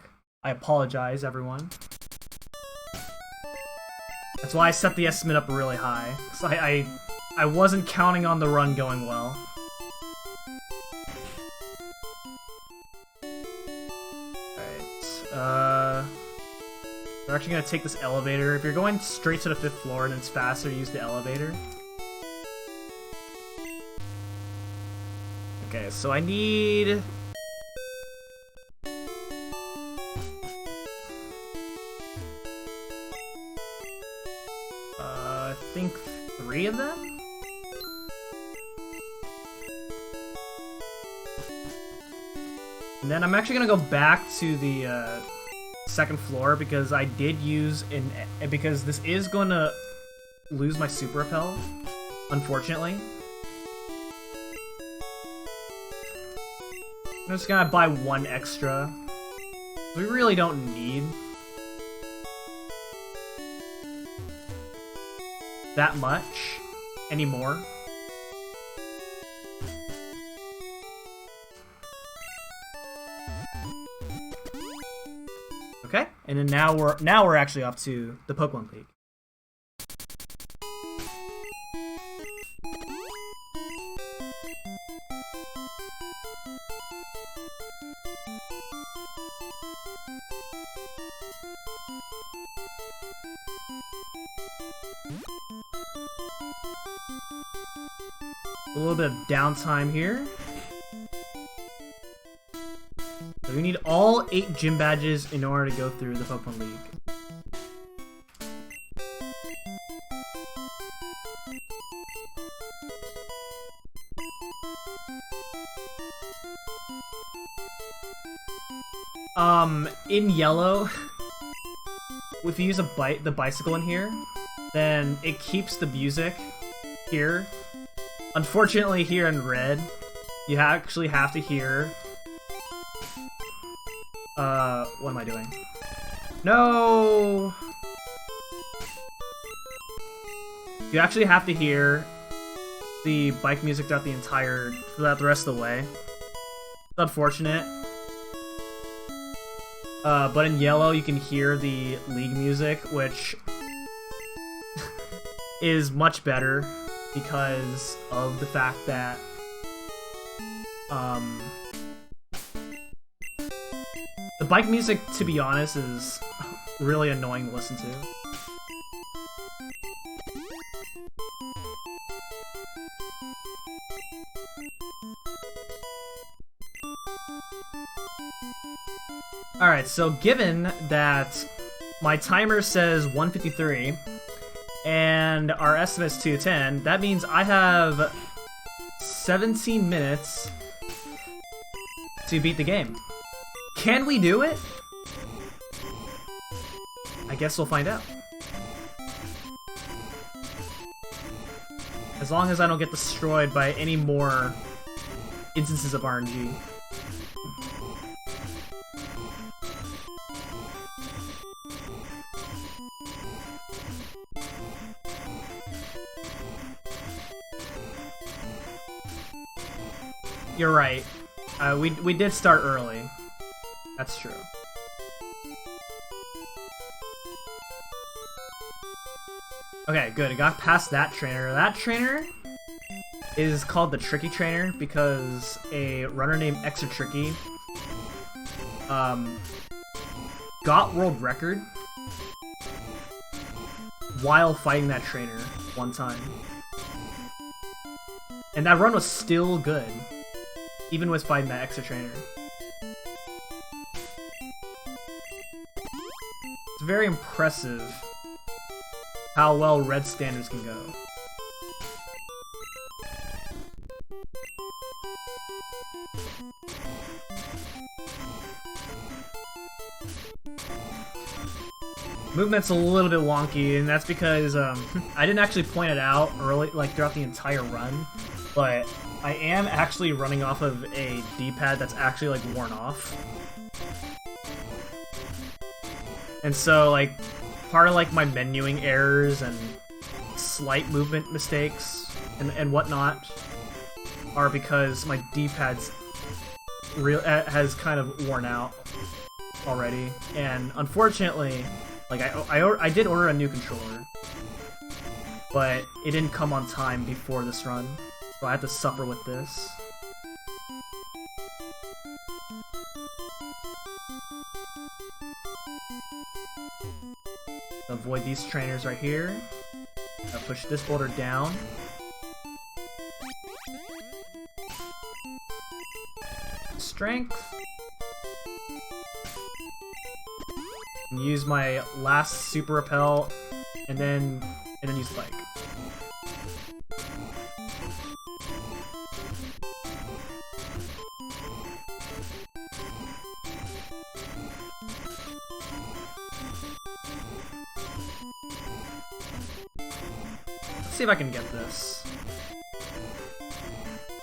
I apologize, everyone. That's why I set the estimate up really high. So I wasn't counting on the run going well. Alright, we're actually gonna take this elevator. If you're going straight to the 5th floor and it's faster, use the elevator. Okay, so I need... I think 3 of them? And then I'm actually gonna go back to the 2nd floor because I did use because this is gonna lose my super repel, unfortunately. I'm just gonna buy 1 extra. We really don't need that much anymore. Okay, and then now we're actually off to the Pokemon League. A little bit of downtime here. So we need all 8 gym badges in order to go through the Pokemon League. In yellow, if you use the bicycle in here, then it keeps the music here. Unfortunately, here in red, you actually have to hear... what am I doing? No! You actually have to hear the bike music throughout the rest of the way. It's unfortunate. But in yellow, you can hear the league music, which is much better because of the fact that the bike music, to be honest, is really annoying to listen to. Alright, so given that my timer says 153 and our estimate's 210, that means I have 17 minutes to beat the game. Can we do it? I guess we'll find out. As long as I don't get destroyed by any more instances of RNG. You're right. We did start early. That's true. Okay, good. I got past that trainer. That trainer is called the Tricky Trainer because a runner named Extra Tricky got world record while fighting that trainer one time. And that run was still good, even with fighting that Extra Trainer. It's very impressive how well red standards can go. Movement's a little bit wonky, and that's because I didn't actually point it out early, like throughout the entire run, but I am actually running off of a D-pad that's actually like worn off. And so like part of like my menuing errors and slight movement mistakes and whatnot are because my D-pad's has kind of worn out already, and unfortunately, like I did order a new controller, but it didn't come on time before this run, so I had to suffer with this. Avoid these trainers right here. I'll push this boulder down. Strength. And use my last super repel, and then use spike. Let's see if I can get this.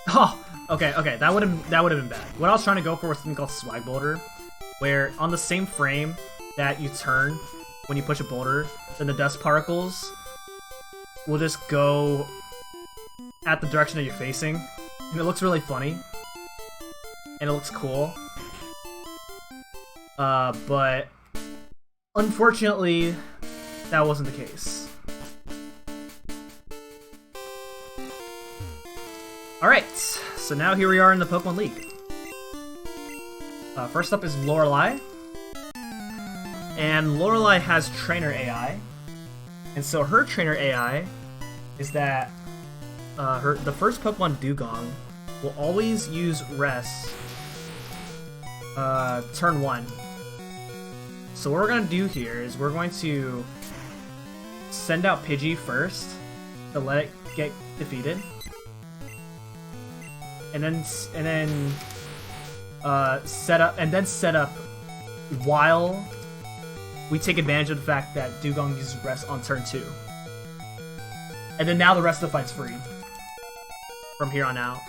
Oh, okay. That would have been bad. What I was trying to go for was something called Swag Boulder, where on the same frame that you turn when you push a boulder, then the dust particles will just go at the direction that you're facing, and it looks really funny, and it looks cool. But unfortunately, that wasn't the case. Alright, so now here we are in the Pokemon League. First up is Lorelei. And Lorelei has trainer AI. And so her trainer AI is that the first Pokemon, Dugong, will always use Rest turn 1. So what we're going to do here is we're going to send out Pidgey first to let it get defeated. And then set up while we take advantage of the fact that Dugong uses Rest on turn 2. And then now the rest of the fight's free. From here on out.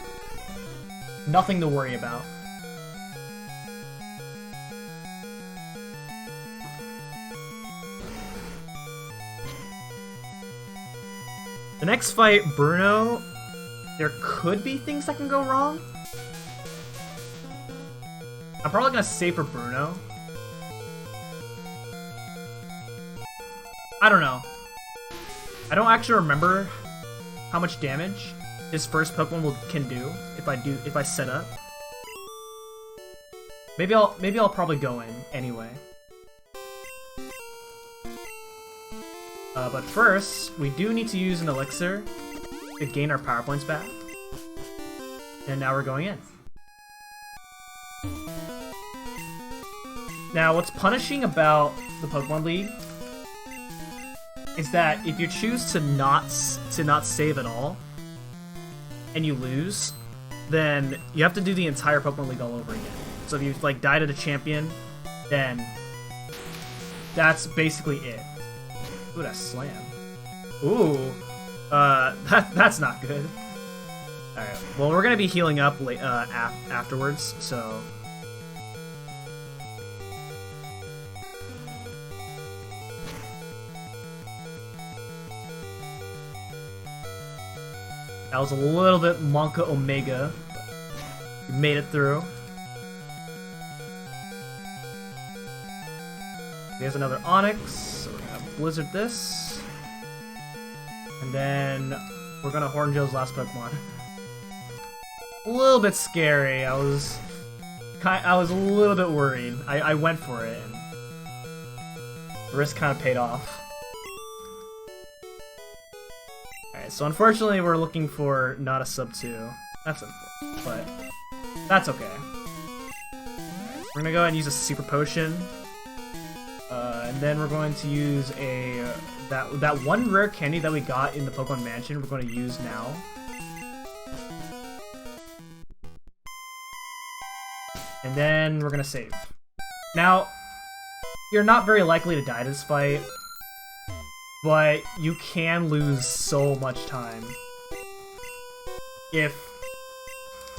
Nothing to worry about. The next fight, Bruno, there could be things that can go wrong. I'm probably gonna save for Bruno. I don't know. I don't actually remember how much damage his first Pokemon can do if I set up. Maybe I'll probably go in anyway. But first, we do need to use an elixir to gain our power points back. And now we're going in. Now, what's punishing about the Pokemon League is that if you choose to not save at all and you lose, then you have to do the entire Pokemon League all over again. So if you like died at a champion, then that's basically it. Ooh, that slam. Ooh, that's not good. All right. Well, we're gonna be healing up afterwards, so. That was a little bit Monka Omega. We made it through. There's another Onyx, so we're gonna Blizzard this. And then we're gonna Horn Joe's last Pokemon. A little bit scary. I was a little bit worried. I went for it, and the risk kind of paid off. Alright, so unfortunately we're looking for not a sub 2. That's unfortunate, but that's okay. We're gonna go ahead and use a Super Potion. And then we're going to use that one rare candy that we got in the Pokemon Mansion. We're going to use now. And then we're gonna save. Now, you're not very likely to die this fight, but you can lose so much time if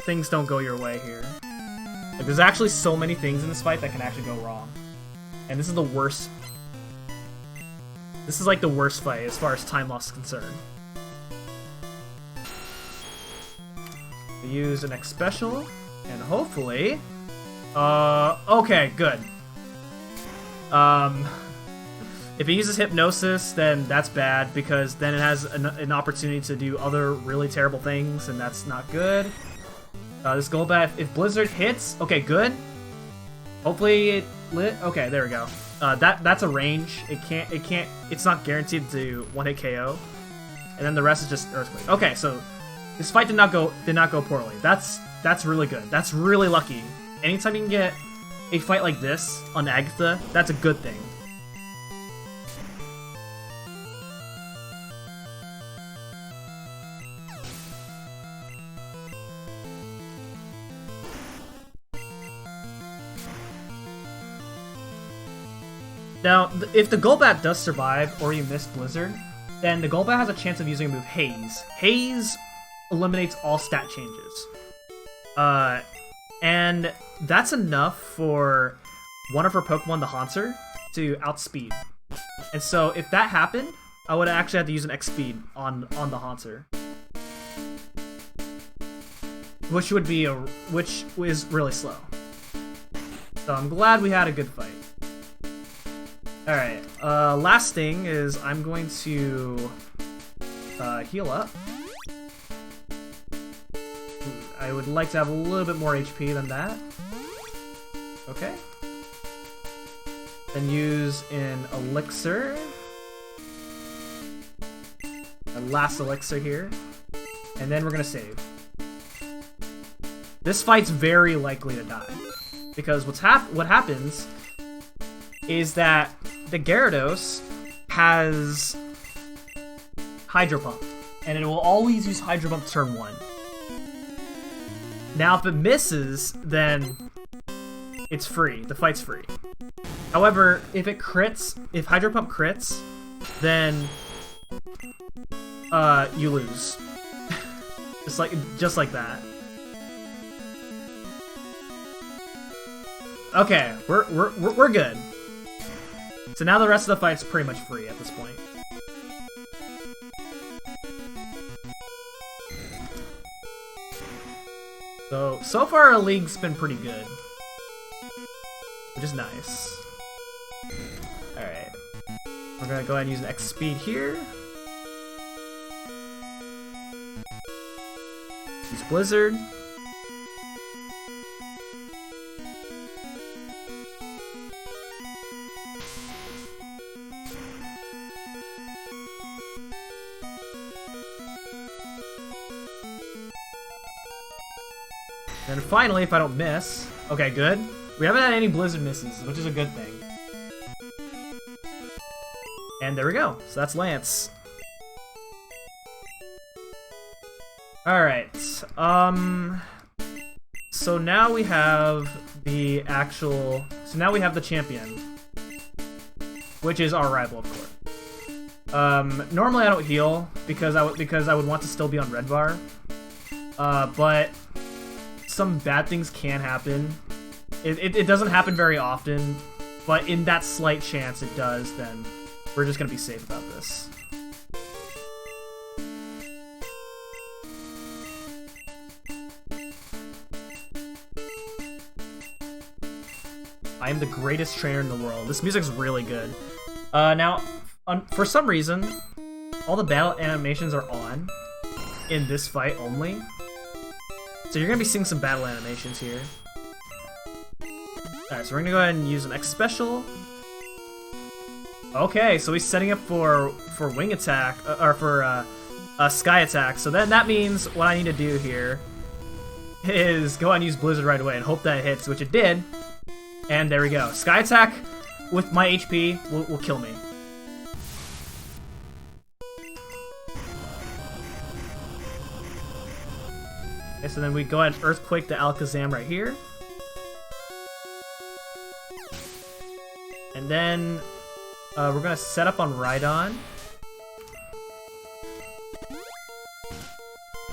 things don't go your way here. Like, there's actually so many things in this fight that can actually go wrong. And this is the worst. This is like the worst fight as far as time loss is concerned. We use an X special, and hopefully... okay, good. If it uses Hypnosis, then that's bad, because then it has an opportunity to do other really terrible things, and that's not good. This Golbat, if Blizzard hits, okay, good. Hopefully it lit. Okay, there we go. That's a range. It's not guaranteed to one-hit KO. And then the rest is just Earthquake. Okay, so this fight did not go poorly. That's really good. That's really lucky. Anytime you can get a fight like this on Agatha, that's a good thing. Now, if the Golbat does survive, or you miss Blizzard, then the Golbat has a chance of using a move Haze. Haze eliminates all stat changes. And that's enough for one of her Pokemon, the Haunter, to outspeed. And so, if that happened, I would actually have to use an X-Speed on the Haunter. Which is really slow. So I'm glad we had a good fight. Alright, last thing is I'm going to heal up. I would like to have a little bit more HP than that. Okay. Then use an elixir. A last elixir here. And then we're gonna save. This fight's very likely to die. Because what happens is that the Gyarados has Hydro Pump, and it will always use Hydro Pump turn 1. Now, if it misses, then it's free. The fight's free. However, if Hydro Pump crits, then you lose. just like that. Okay, we're good. So now the rest of the fight's pretty much free at this point. So far our league's been pretty good. Which is nice. Alright. We're gonna go ahead and use an X speed here. Use Blizzard. Then finally, if I don't miss... Okay, good. We haven't had any Blizzard misses, which is a good thing. And there we go. So that's Lance. Alright. So now we have the actual... So now we have the champion. Which is our rival, of course. Normally I don't heal, because I would want to still be on red bar. But... some bad things can happen. It doesn't happen very often, but in that slight chance it does, then we're just gonna be safe about this. I am the greatest trainer in the world. This music's really good. Now, for some reason, all the battle animations are on in this fight only. So you're gonna be seeing some battle animations here. Alright, so we're gonna go ahead and use an X special. Okay, so he's setting up for wing attack, or for sky attack. So then that means what I need to do here is go ahead and use Blizzard right away and hope that it hits, which it did. And there we go. Sky attack with my HP will kill me. Okay, so then we go ahead and Earthquake the Alakazam right here. And then we're gonna set up on Rhydon.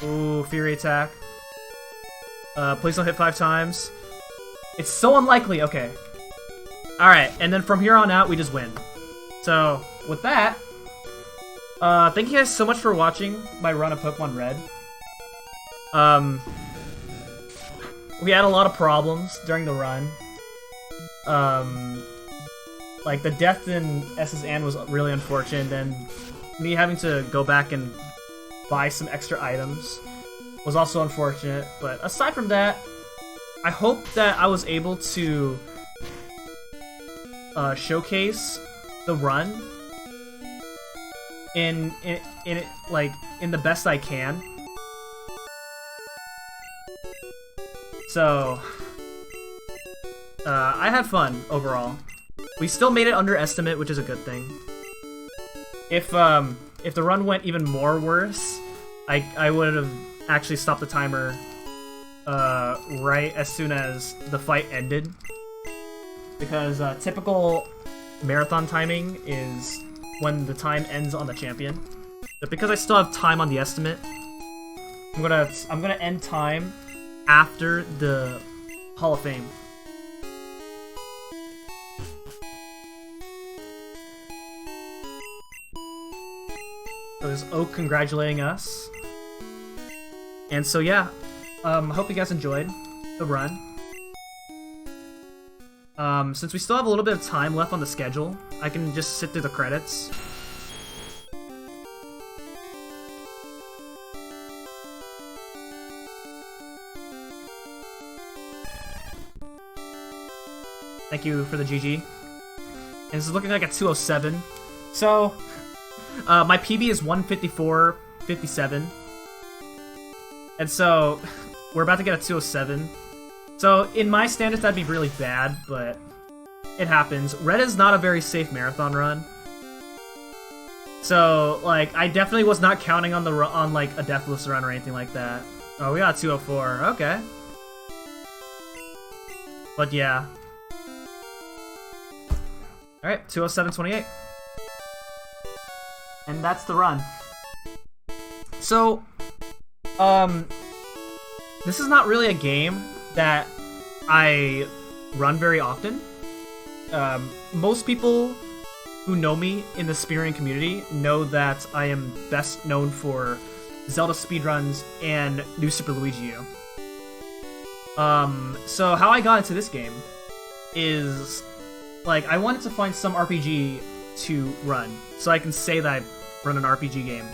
Ooh, Fury Attack. Please don't hit 5 times. It's so unlikely. Okay. Alright, and then from here on out, we just win. So, with that, thank you guys so much for watching my run of Pokemon Red. We had a lot of problems during the run. Like, the death in S's Anne was really unfortunate, and me having to go back and buy some extra items was also unfortunate. But aside from that, I hope that I was able to showcase the run in the best I can. So I had fun overall. We still made it under estimate, which is a good thing. If the run went even more worse, I would have actually stopped the timer right as soon as the fight ended. Because typical marathon timing is when the time ends on the champion. But because I still have time on the estimate, I'm gonna end time after the Hall of Fame. So there's Oak congratulating us. And so yeah, hope you guys enjoyed the run. Since we still have a little bit of time left on the schedule, I can just sit through the credits. Thank you for the GG. And this is looking like a 207. So, my PB is 154.57. And so, we're about to get a 207. So, in my standards, that'd be really bad, but it happens. Red is not a very safe marathon run. So, like, I definitely was not counting on like, a deathless run or anything like that. Oh, we got 204. Okay. But yeah. Alright, 207.28. And that's the run. So, this is not really a game that I run very often. Most people who know me in the Speedrun community know that I am best known for Zelda speedruns and New Super Luigi U. So how I got into this game is, like, I wanted to find some RPG to run, so I can say that I run an RPG game.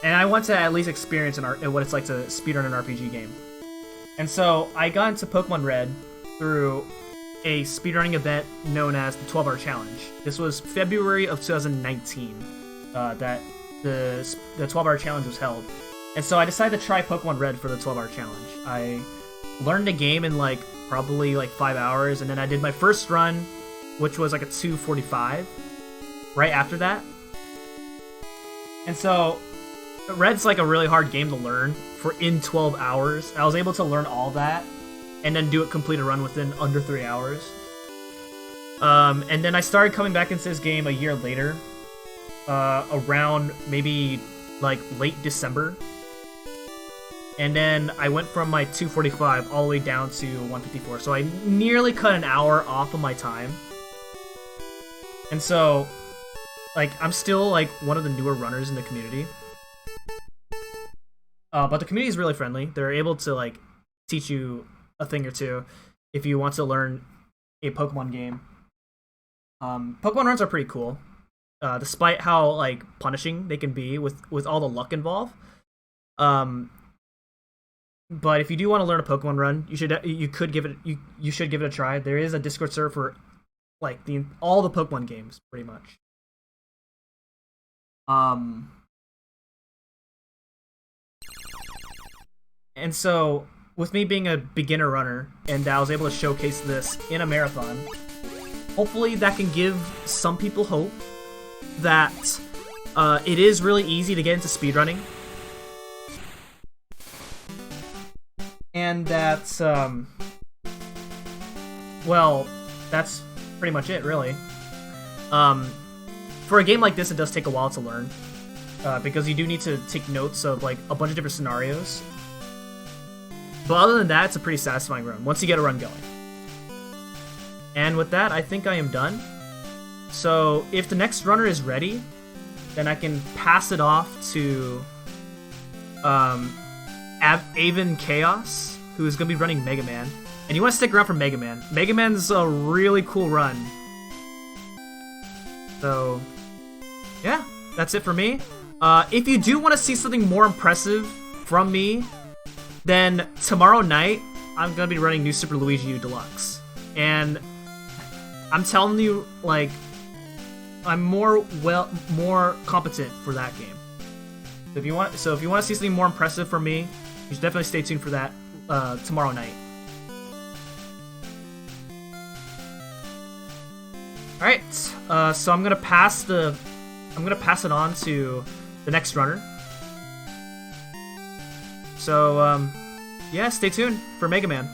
And I want to at least experience what it's like to speedrun an RPG game. And so I got into Pokemon Red through a speedrunning event known as the 12-Hour Challenge. This was February of 2019 that the 12-Hour Challenge was held. And so I decided to try Pokemon Red for the 12-Hour Challenge. I learned the game in probably 5 hours, and then I did my first run, which was like a 2:45 right after that. And so Red's like a really hard game to learn for in 12 hours. I was able to learn all that and then complete a run within under 3 hours. And then I started coming back into this game a year later, around maybe late December. And then I went from my 2:45 all the way down to 1:54. So I nearly cut an hour off of my time. And so, I'm still one of the newer runners in the community. But the community is really friendly. They're able to teach you a thing or two if you want to learn a Pokemon game. Pokemon runs are pretty cool, despite how punishing they can be with all the luck involved. But if you do want to learn a Pokemon run, you should give it a try. There is a Discord server for all the Pokemon games, pretty much. And so, with me being a beginner runner, and I was able to showcase this in a marathon, hopefully that can give some people hope that it is really easy to get into speedrunning. And that well, that's pretty much it, really. For a game like this, it does take a while to learn, because you do need to take notes of like a bunch of different scenarios. But other than that, it's a pretty satisfying run once you get a run going. And with that, I think I am done. So if the next runner is ready, then I can pass it off to Avon Chaos, who is going to be running Mega Man. And you want to stick around for Mega Man. Mega Man's a really cool run. So, yeah, that's it for me. If you do want to see something more impressive from me, then tomorrow night, I'm going to be running New Super Luigi U Deluxe. And I'm telling you, like, I'm more competent for that game. So if you want to see something more impressive from me, you should definitely stay tuned for that tomorrow night. All right, so I'm gonna pass it on to the next runner. So yeah, stay tuned for Mega Man.